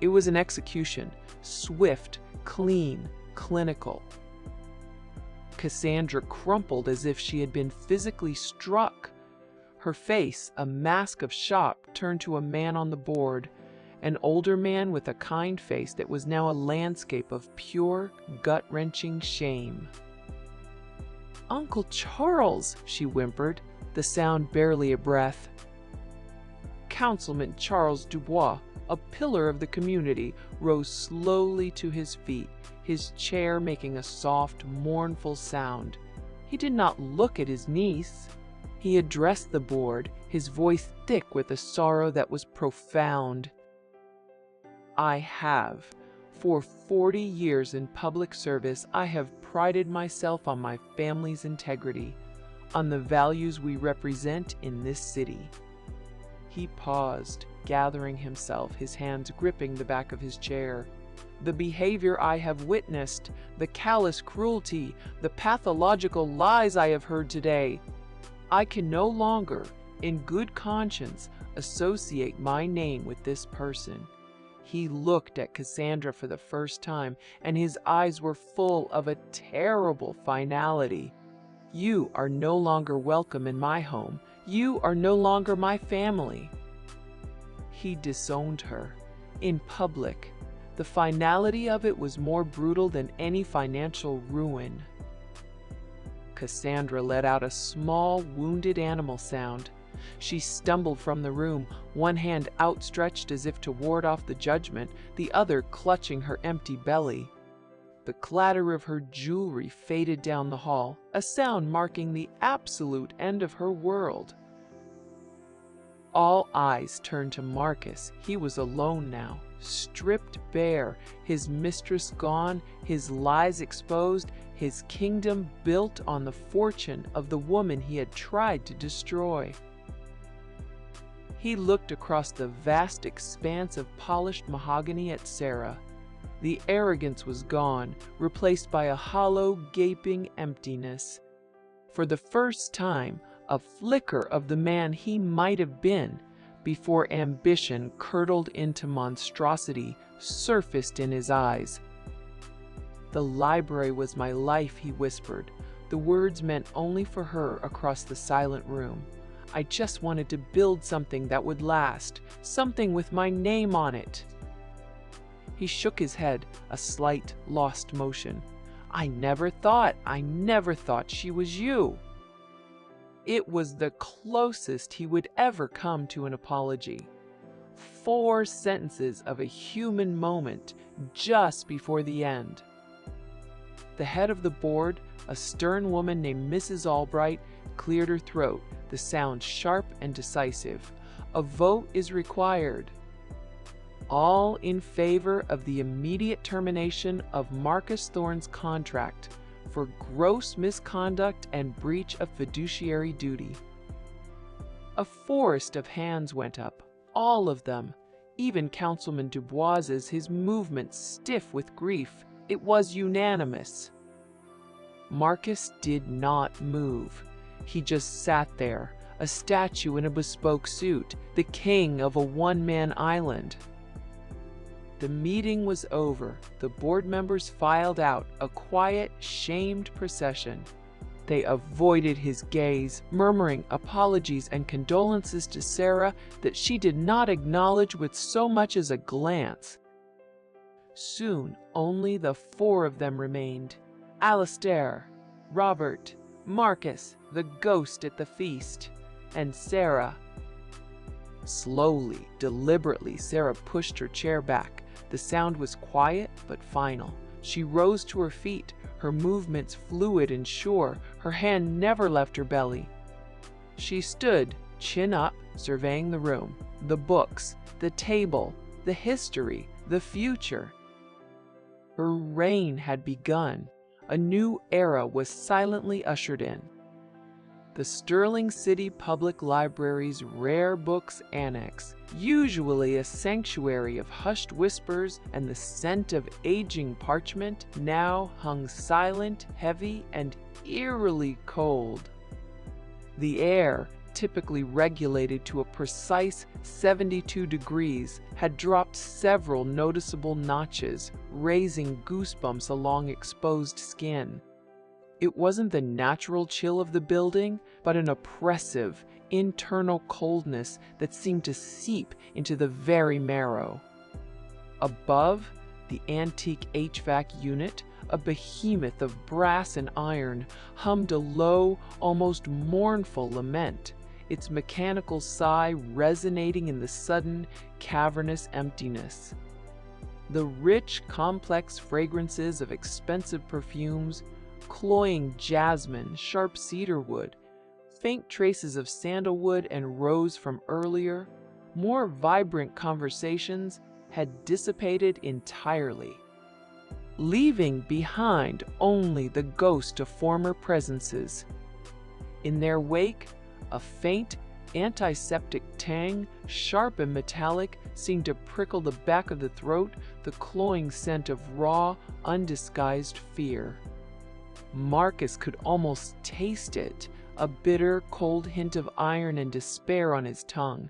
It was an execution, swift, clean, clinical. Cassandra crumpled as if she had been physically struck. Her face, a mask of shock, turned to a man on the board, an older man with a kind face that was now a landscape of pure, gut-wrenching shame. "Uncle Charles," she whimpered, the sound barely a breath. Councilman Charles Dubois, a pillar of the community, rose slowly to his feet, his chair making a soft, mournful sound. He did not look at his niece. He addressed the board, his voice thick with a sorrow that was profound. "I have. For 40 years in public service, I have prided myself on my family's integrity, on the values we represent in this city." He paused, gathering himself, his hands gripping the back of his chair. "The behavior I have witnessed, the callous cruelty, the pathological lies I have heard today, I can no longer, in good conscience, associate my name with this person." He looked at Cassandra for the first time, and his eyes were full of a terrible finality. "You are no longer welcome in my home. You are no longer my family." He disowned her, in public. The finality of it was more brutal than any financial ruin. Cassandra let out a small, wounded animal sound. She stumbled from the room, one hand outstretched as if to ward off the judgment, the other clutching her empty belly. The clatter of her jewelry faded down the hall, a sound marking the absolute end of her world. All eyes turned to Marcus. He was alone now, stripped bare, his mistress gone, his lies exposed, his kingdom built on the fortune of the woman he had tried to destroy. He looked across the vast expanse of polished mahogany at Sarah. The arrogance was gone, replaced by a hollow, gaping emptiness. For the first time, a flicker of the man he might have been, before ambition curdled into monstrosity, surfaced in his eyes. "The library was my life," he whispered. The words meant only for her across the silent room. "I just wanted to build something that would last, something with my name on it." He shook his head, a slight, lost motion. I never thought she was you." It was the closest he would ever come to an apology. 4 sentences of a human moment just before the end. The head of the board, a stern woman named Mrs. Albright, cleared her throat, the sound sharp and decisive. "A vote is required. All in favor of the immediate termination of Marcus Thorne's contract for gross misconduct and breach of fiduciary duty." A forest of hands went up, all of them, even Councilman Dubois's, his movement stiff with grief. It was unanimous. Marcus did not move. He just sat there, a statue in a bespoke suit, the king of a one-man island. The meeting was over. The board members filed out, a quiet, shamed procession. They avoided his gaze, murmuring apologies and condolences to Sarah that she did not acknowledge with so much as a glance. Soon, only the four of them remained: Alastair, Robert, Marcus, the ghost at the feast, and Sarah. Slowly, deliberately, Sarah pushed her chair back. The sound was quiet but final. She rose to her feet, her movements fluid and sure, her hand never left her belly. She stood, chin up, surveying the room, the books, the table, the history, the future. Her reign had begun. A new era was silently ushered in. The Sterling City Public Library's Rare Books Annex, usually a sanctuary of hushed whispers and the scent of aging parchment, now hung silent, heavy, and eerily cold. The air, typically regulated to a precise 72 degrees, had dropped several noticeable notches, raising goosebumps along exposed skin. It wasn't the natural chill of the building, but an oppressive, internal coldness that seemed to seep into the very marrow. Above, the antique HVAC unit, a behemoth of brass and iron, hummed a low, almost mournful lament, its mechanical sigh resonating in the sudden, cavernous emptiness. The rich, complex fragrances of expensive perfumes, cloying jasmine, sharp cedarwood, faint traces of sandalwood and rose from earlier, more vibrant conversations had dissipated entirely, leaving behind only the ghost of former presences. In their wake, a faint, antiseptic tang, sharp and metallic, seemed to prickle the back of the throat, the cloying scent of raw, undisguised fear. Marcus could almost taste it, a bitter, cold hint of iron and despair on his tongue.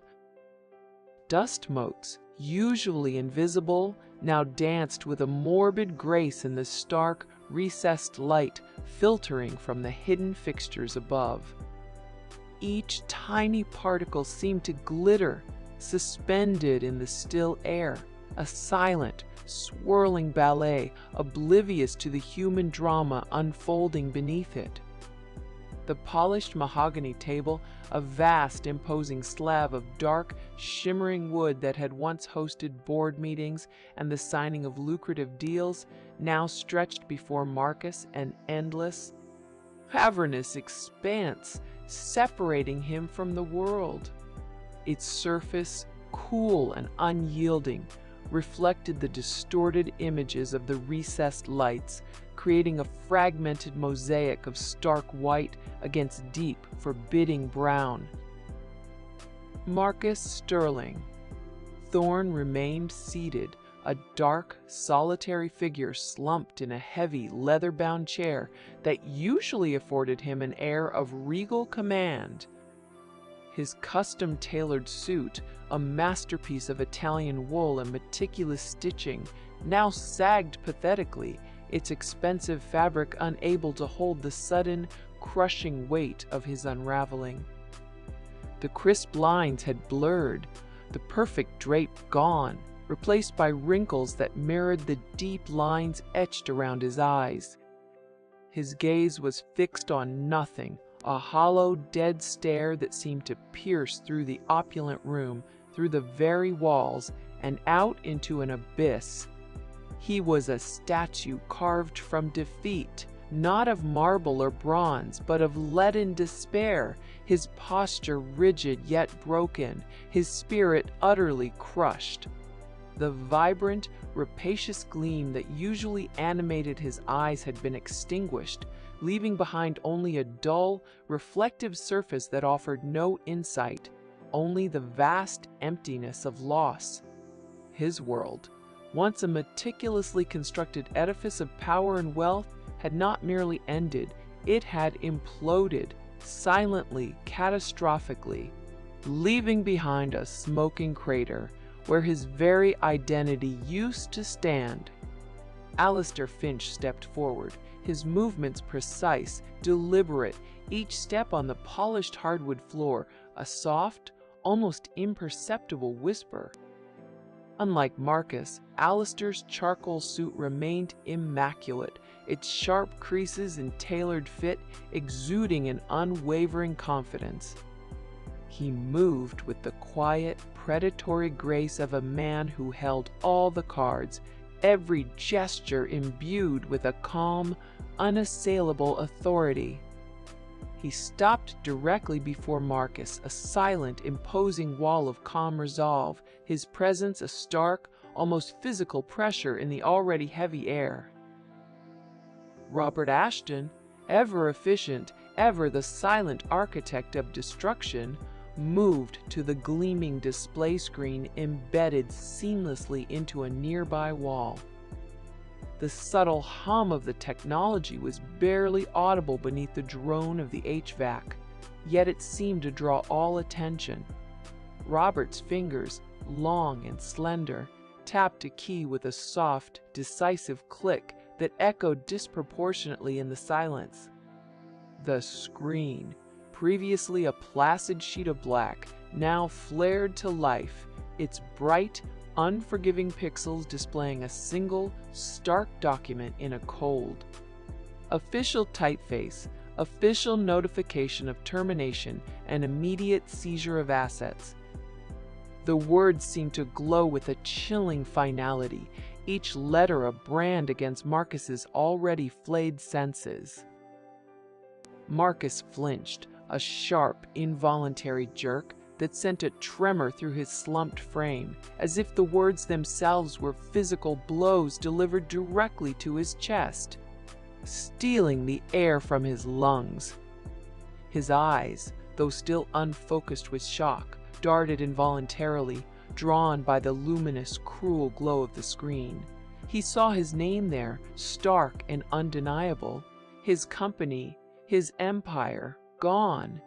Dust motes, usually invisible, now danced with a morbid grace in the stark, recessed light filtering from the hidden fixtures above. Each tiny particle seemed to glitter, suspended in the still air, a silent, swirling ballet, oblivious to the human drama unfolding beneath it. The polished mahogany table, a vast, imposing slab of dark, shimmering wood that had once hosted board meetings and the signing of lucrative deals, now stretched before Marcus an endless, cavernous expanse, separating him from the world. Its surface, cool and unyielding, reflected the distorted images of the recessed lights, creating a fragmented mosaic of stark white against deep, forbidding brown. Marcus Sterling. Thorne remained seated, a dark, solitary figure slumped in a heavy, leather-bound chair that usually afforded him an air of regal command. His custom-tailored suit, a masterpiece of Italian wool and meticulous stitching, now sagged pathetically, its expensive fabric unable to hold the sudden, crushing weight of his unraveling. The crisp lines had blurred, the perfect drape gone, replaced by wrinkles that mirrored the deep lines etched around his eyes. His gaze was fixed on nothing, a hollow, dead stare that seemed to pierce through the opulent room, through the very walls, and out into an abyss. He was a statue carved from defeat, not of marble or bronze, but of leaden despair, his posture rigid yet broken, his spirit utterly crushed. The vibrant, rapacious gleam that usually animated his eyes had been extinguished, leaving behind only a dull, reflective surface that offered no insight, only the vast emptiness of loss. His world, once a meticulously constructed edifice of power and wealth, had not merely ended, it had imploded, silently, catastrophically, leaving behind a smoking crater where his very identity used to stand. Alistair Finch stepped forward, his movements precise, deliberate, each step on the polished hardwood floor a soft, almost imperceptible whisper. Unlike Marcus, Alistair's charcoal suit remained immaculate, its sharp creases and tailored fit exuding an unwavering confidence. He moved with the quiet, predatory grace of a man who held all the cards, every gesture imbued with a calm, unassailable authority. He stopped directly before Marcus, a silent, imposing wall of calm resolve, his presence a stark, almost physical pressure in the already heavy air. Robert Ashton, ever efficient, ever the silent architect of destruction, moved to the gleaming display screen embedded seamlessly into a nearby wall. The subtle hum of the technology was barely audible beneath the drone of the HVAC, yet it seemed to draw all attention. Robert's fingers, long and slender, tapped a key with a soft, decisive click that echoed disproportionately in the silence. The screen, previously a placid sheet of black, now flared to life, its bright, unforgiving pixels displaying a single, stark document in a cold. Official typeface, official notification of termination and immediate seizure of assets. The words seemed to glow with a chilling finality, each letter a brand against Marcus's already flayed senses. Marcus flinched, a sharp, involuntary jerk that sent a tremor through his slumped frame, as if the words themselves were physical blows delivered directly to his chest, stealing the air from his lungs. His eyes, though still unfocused with shock, darted involuntarily, drawn by the luminous, cruel glow of the screen. He saw his name there, stark and undeniable, his company, his empire, gone.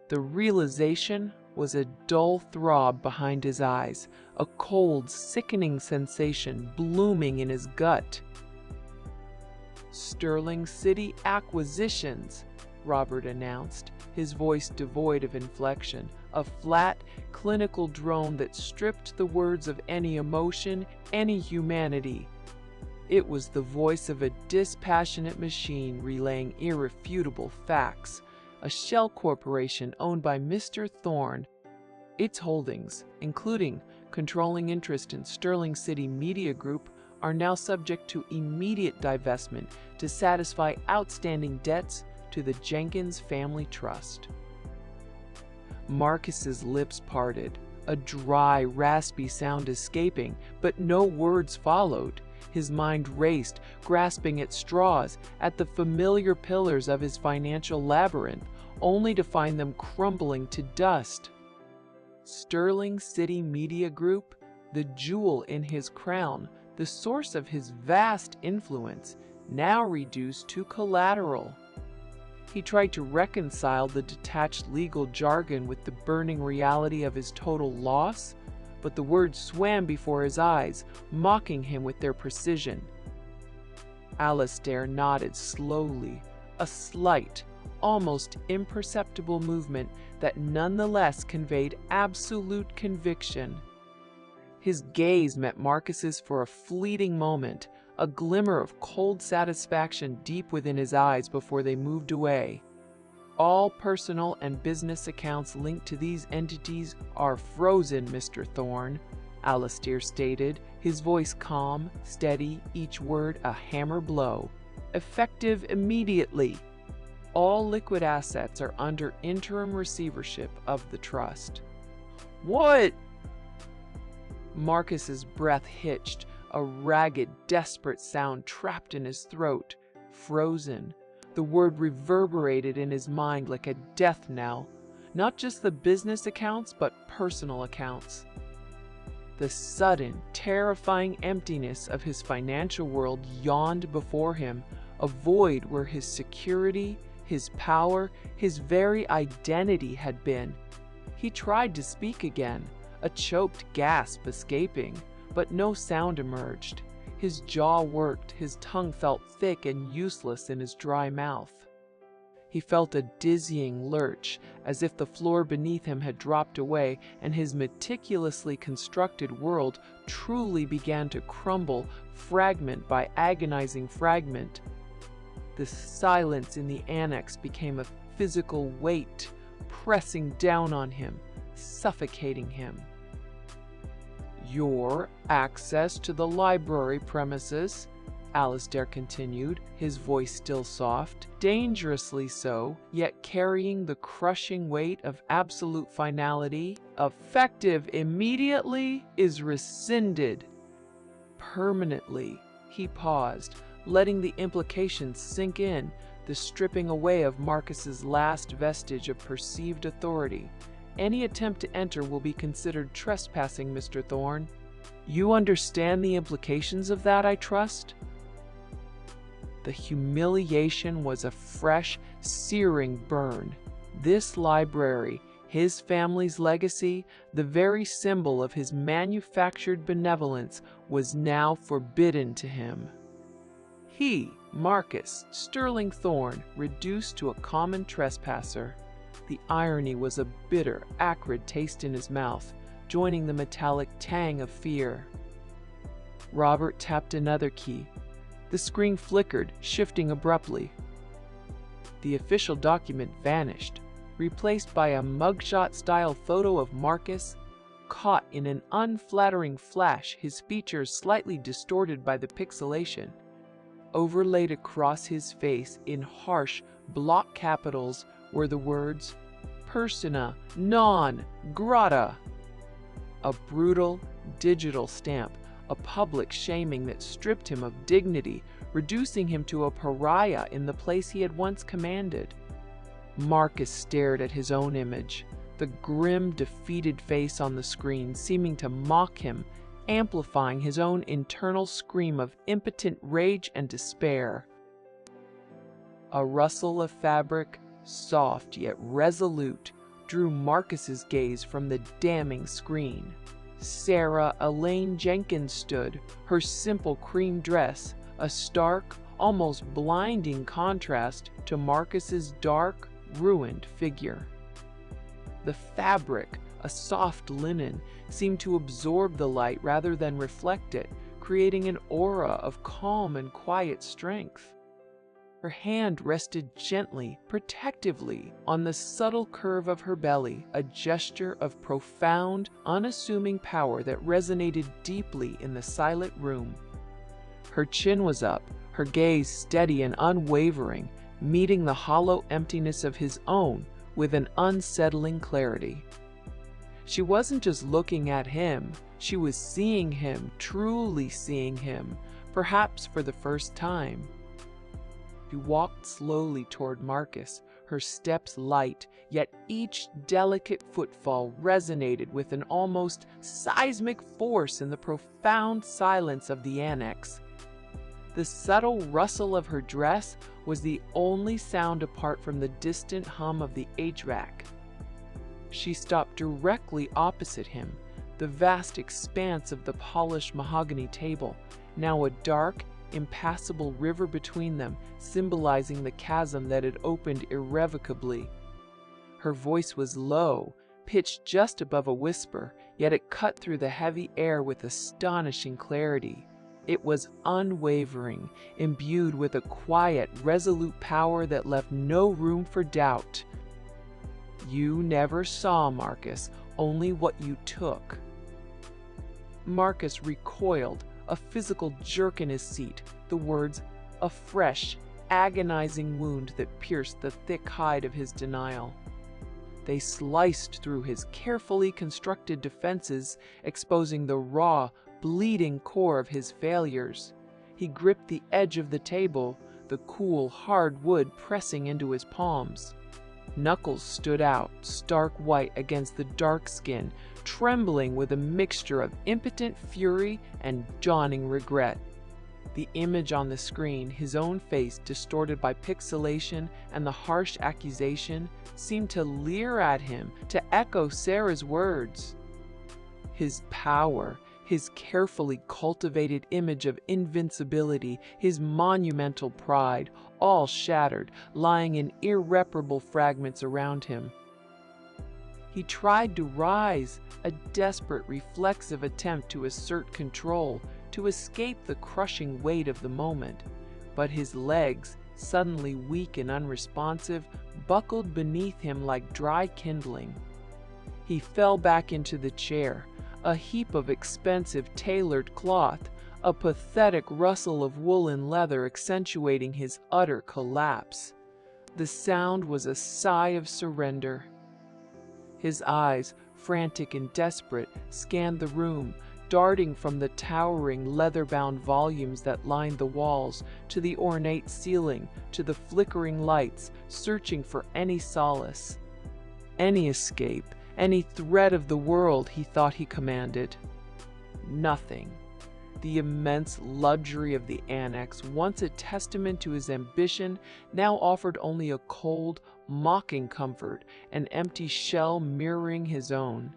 The realization was a dull throb behind his eyes, a cold, sickening sensation blooming in his gut. "Sterling City Acquisitions," Robert announced, his voice devoid of inflection, a flat, clinical drone that stripped the words of any emotion, any humanity. It was the voice of a dispassionate machine relaying irrefutable facts. A shell corporation owned by Mr. Thorne. Its holdings, including controlling interest in Sterling City Media Group, are now subject to immediate divestment to satisfy outstanding debts to the Jenkins Family Trust. Marcus's lips parted, a dry, raspy sound escaping, but no words followed. His mind raced, grasping at straws, at the familiar pillars of his financial labyrinth, only to find them crumbling to dust. Sterling City Media Group, the jewel in his crown, the source of his vast influence, now reduced to collateral. He tried to reconcile the detached legal jargon with the burning reality of his total loss, but the words swam before his eyes, mocking him with their precision. Alistair nodded slowly, a slight, almost imperceptible movement that nonetheless conveyed absolute conviction. His gaze met Marcus's for a fleeting moment, a glimmer of cold satisfaction deep within his eyes before they moved away. "All personal and business accounts linked to these entities are frozen, Mr. Thorne," Alistair stated, his voice calm, steady, each word a hammer blow. "Effective immediately. All liquid assets are under interim receivership of the trust." "What?" Marcus's breath hitched, a ragged, desperate sound trapped in his throat. Frozen. The word reverberated in his mind like a death knell. Not just the business accounts, but personal accounts. The sudden, terrifying emptiness of his financial world yawned before him, a void where his security, his power, his very identity had been. He tried to speak again, a choked gasp escaping, but no sound emerged. His jaw worked, his tongue felt thick and useless in his dry mouth. He felt a dizzying lurch, as if the floor beneath him had dropped away and his meticulously constructed world truly began to crumble, fragment by agonizing fragment. The silence in the annex became a physical weight, pressing down on him, suffocating him. "Your access to the library premises," Alistair continued, his voice still soft, dangerously so, yet carrying the crushing weight of absolute finality, "effective immediately, is rescinded. Permanently." He paused, letting the implications sink in, the stripping away of Marcus's last vestige of perceived authority. "Any attempt to enter will be considered trespassing, Mr. Thorne. You understand the implications of that, I trust?" The humiliation was a fresh, searing burn. This library, his family's legacy, the very symbol of his manufactured benevolence, was now forbidden to him. He, Marcus Sterling Thorne, reduced to a common trespasser. The irony was a bitter, acrid taste in his mouth, joining the metallic tang of fear. Robert tapped another key. The screen flickered, shifting abruptly. The official document vanished, replaced by a mugshot-style photo of Marcus, caught in an unflattering flash, his features slightly distorted by the pixelation. Overlaid across his face in harsh block capitals were the words, "Persona non grata." A brutal, digital stamp, a public shaming that stripped him of dignity, reducing him to a pariah in the place he had once commanded. Marcus stared at his own image, the grim, defeated face on the screen seeming to mock him, amplifying his own internal scream of impotent rage and despair. A rustle of fabric, soft yet resolute, drew Marcus's gaze from the damning screen. Sarah Elaine Jenkins stood, her simple cream dress a stark, almost blinding contrast to Marcus's dark, ruined figure. The fabric, a soft linen, seemed to absorb the light rather than reflect it, creating an aura of calm and quiet strength. Her hand rested gently, protectively, on the subtle curve of her belly, a gesture of profound, unassuming power that resonated deeply in the silent room. Her chin was up, her gaze steady and unwavering, meeting the hollow emptiness of his own with an unsettling clarity. She wasn't just looking at him, she was seeing him, truly seeing him, perhaps for the first time. She walked slowly toward Marcus, her steps light, yet each delicate footfall resonated with an almost seismic force in the profound silence of the annex. The subtle rustle of her dress was the only sound apart from the distant hum of the HVAC. She stopped directly opposite him, the vast expanse of the polished mahogany table, now a dark, impassable river between them, symbolizing the chasm that had opened irrevocably. Her voice was low, pitched just above a whisper, yet it cut through the heavy air with astonishing clarity. It was unwavering, imbued with a quiet, resolute power that left no room for doubt. "You never saw, Marcus, only what you took." Marcus recoiled, a physical jerk in his seat, the words, a fresh, agonizing wound that pierced the thick hide of his denial. They sliced through his carefully constructed defenses, exposing the raw, bleeding core of his failures. He gripped the edge of the table, the cool, hard wood pressing into his palms. Knuckles stood out, stark white against the dark skin, trembling with a mixture of impotent fury and dawning regret. The image on the screen, his own face distorted by pixelation and the harsh accusation, seemed to leer at him, to echo Sarah's words. His power, his carefully cultivated image of invincibility, his monumental pride, all shattered, lying in irreparable fragments around him. He tried to rise, a desperate, reflexive attempt to assert control, to escape the crushing weight of the moment. But his legs, suddenly weak and unresponsive, buckled beneath him like dry kindling. He fell back into the chair, a heap of expensive tailored cloth, a pathetic rustle of woolen leather accentuating his utter collapse. The sound was a sigh of surrender. His eyes, frantic and desperate, scanned the room, darting from the towering leather-bound volumes that lined the walls, to the ornate ceiling, to the flickering lights, searching for any solace, any escape, any thread of the world he thought he commanded. Nothing. The immense luxury of the annex, once a testament to his ambition, now offered only a cold, mocking comfort, an empty shell mirroring his own.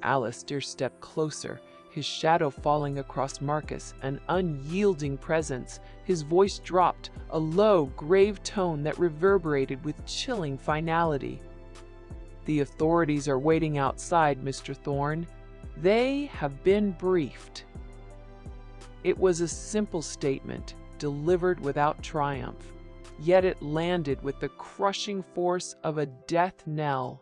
Alistair stepped closer, his shadow falling across Marcus, an unyielding presence. His voice dropped, a low, grave tone that reverberated with chilling finality. "The authorities are waiting outside, Mr. Thorne. They have been briefed." It was a simple statement, delivered without triumph, yet it landed with the crushing force of a death knell.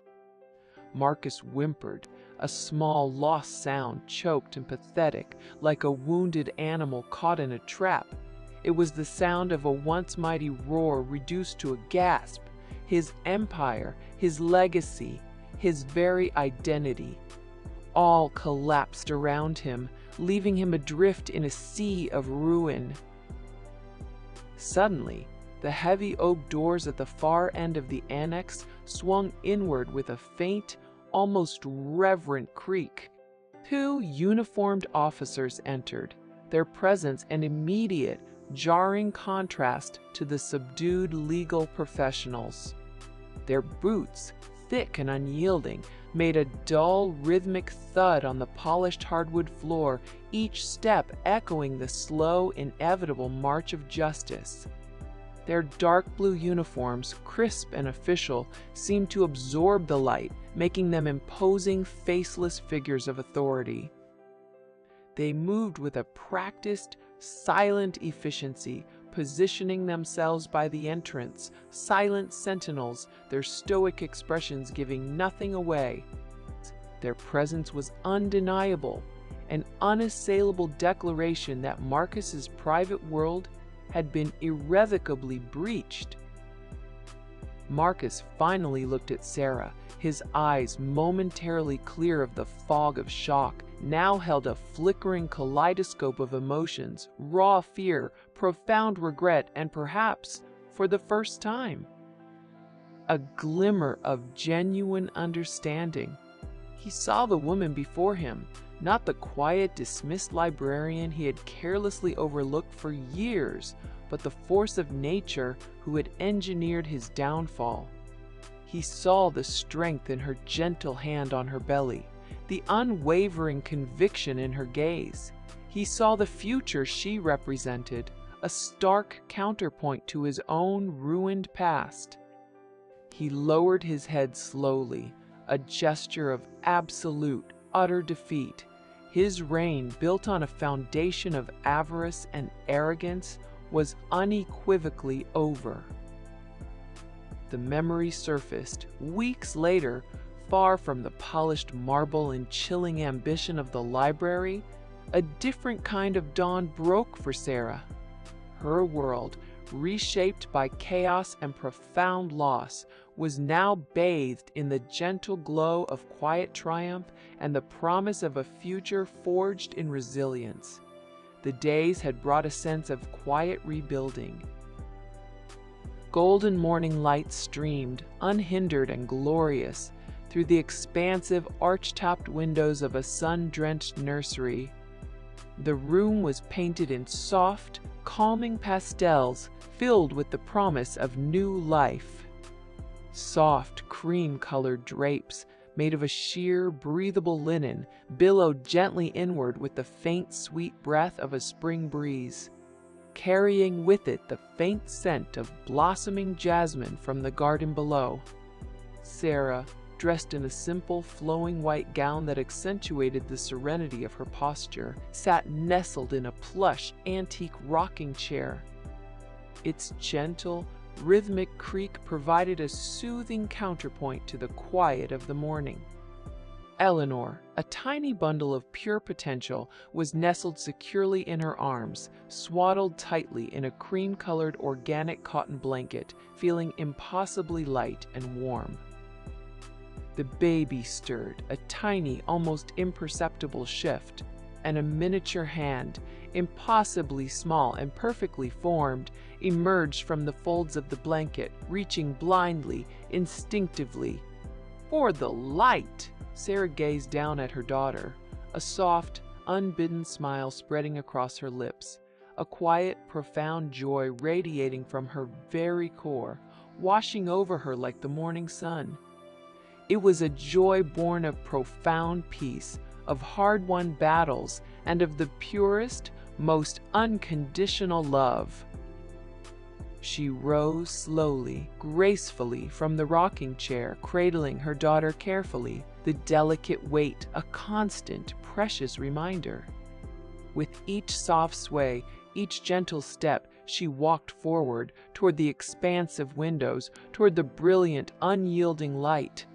Marcus whimpered, a small, lost sound, choked and pathetic, like a wounded animal caught in a trap. It was the sound of a once mighty roar reduced to a gasp. His empire, his legacy, his very identity, all collapsed around him, leaving him adrift in a sea of ruin. Suddenly, the heavy oak doors at the far end of the annex swung inward with a faint, almost reverent creak. 2 uniformed officers entered, their presence an immediate, jarring contrast to the subdued legal professionals. Their boots, thick and unyielding, made a dull, rhythmic thud on the polished hardwood floor, each step echoing the slow, inevitable march of justice. Their dark blue uniforms, crisp and official, seemed to absorb the light, making them imposing, faceless figures of authority. They moved with a practiced, silent efficiency, positioning themselves by the entrance, silent sentinels, their stoic expressions giving nothing away. Their presence was undeniable, an unassailable declaration that Marcus's private world had been irrevocably breached. Marcus finally looked at Sarah, his eyes momentarily clear of the fog of shock, now held a flickering kaleidoscope of emotions, raw fear, profound regret, and perhaps, for the first time, a glimmer of genuine understanding. He saw the woman before him, not the quiet, dismissed librarian he had carelessly overlooked for years, but the force of nature who had engineered his downfall. He saw the strength in her gentle hand on her belly, the unwavering conviction in her gaze. He saw the future she represented, a stark counterpoint to his own ruined past. He lowered his head slowly, a gesture of absolute, utter defeat. His reign, built on a foundation of avarice and arrogance, was unequivocally over. The memory surfaced, weeks later, far from the polished marble and chilling ambition of the library. A different kind of dawn broke for Sarah. Her world, reshaped by chaos and profound loss, was now bathed in the gentle glow of quiet triumph and the promise of a future forged in resilience. The days had brought a sense of quiet rebuilding. Golden morning light streamed, unhindered and glorious, through the expansive, arch-topped windows of a sun-drenched nursery. The room was painted in soft, calming pastels, filled with the promise of new life. Soft, cream-colored drapes, made of a sheer, breathable linen, billowed gently inward with the faint, sweet breath of a spring breeze, carrying with it the faint scent of blossoming jasmine from the garden below. Sarah, dressed in a simple, flowing white gown that accentuated the serenity of her posture, sat nestled in a plush, antique rocking chair. Its gentle, rhythmic creak provided a soothing counterpoint to the quiet of the morning. Eleanor, a tiny bundle of pure potential, was nestled securely in her arms, swaddled tightly in a cream-colored organic cotton blanket, feeling impossibly light and warm. The baby stirred, a tiny, almost imperceptible shift, and a miniature hand, impossibly small and perfectly formed, emerged from the folds of the blanket, reaching blindly, instinctively, for the light. Sarah gazed down at her daughter, a soft, unbidden smile spreading across her lips, a quiet, profound joy radiating from her very core, washing over her like the morning sun. It was a joy born of profound peace, of hard-won battles, and of the purest, most unconditional love. She rose slowly, gracefully from the rocking chair, cradling her daughter carefully, the delicate weight a constant, precious reminder. With each soft sway, each gentle step, she walked forward toward the expansive windows, toward the brilliant, unyielding light.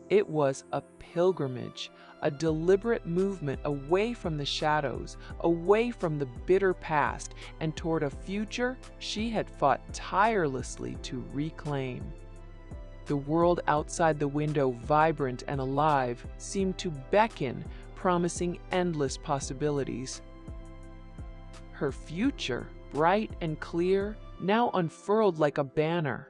It was a pilgrimage, a deliberate movement away from the shadows, away from the bitter past, and toward a future she had fought tirelessly to reclaim. The world outside the window, vibrant and alive, seemed to beckon, promising endless possibilities. Her future, bright and clear, now unfurled like a banner.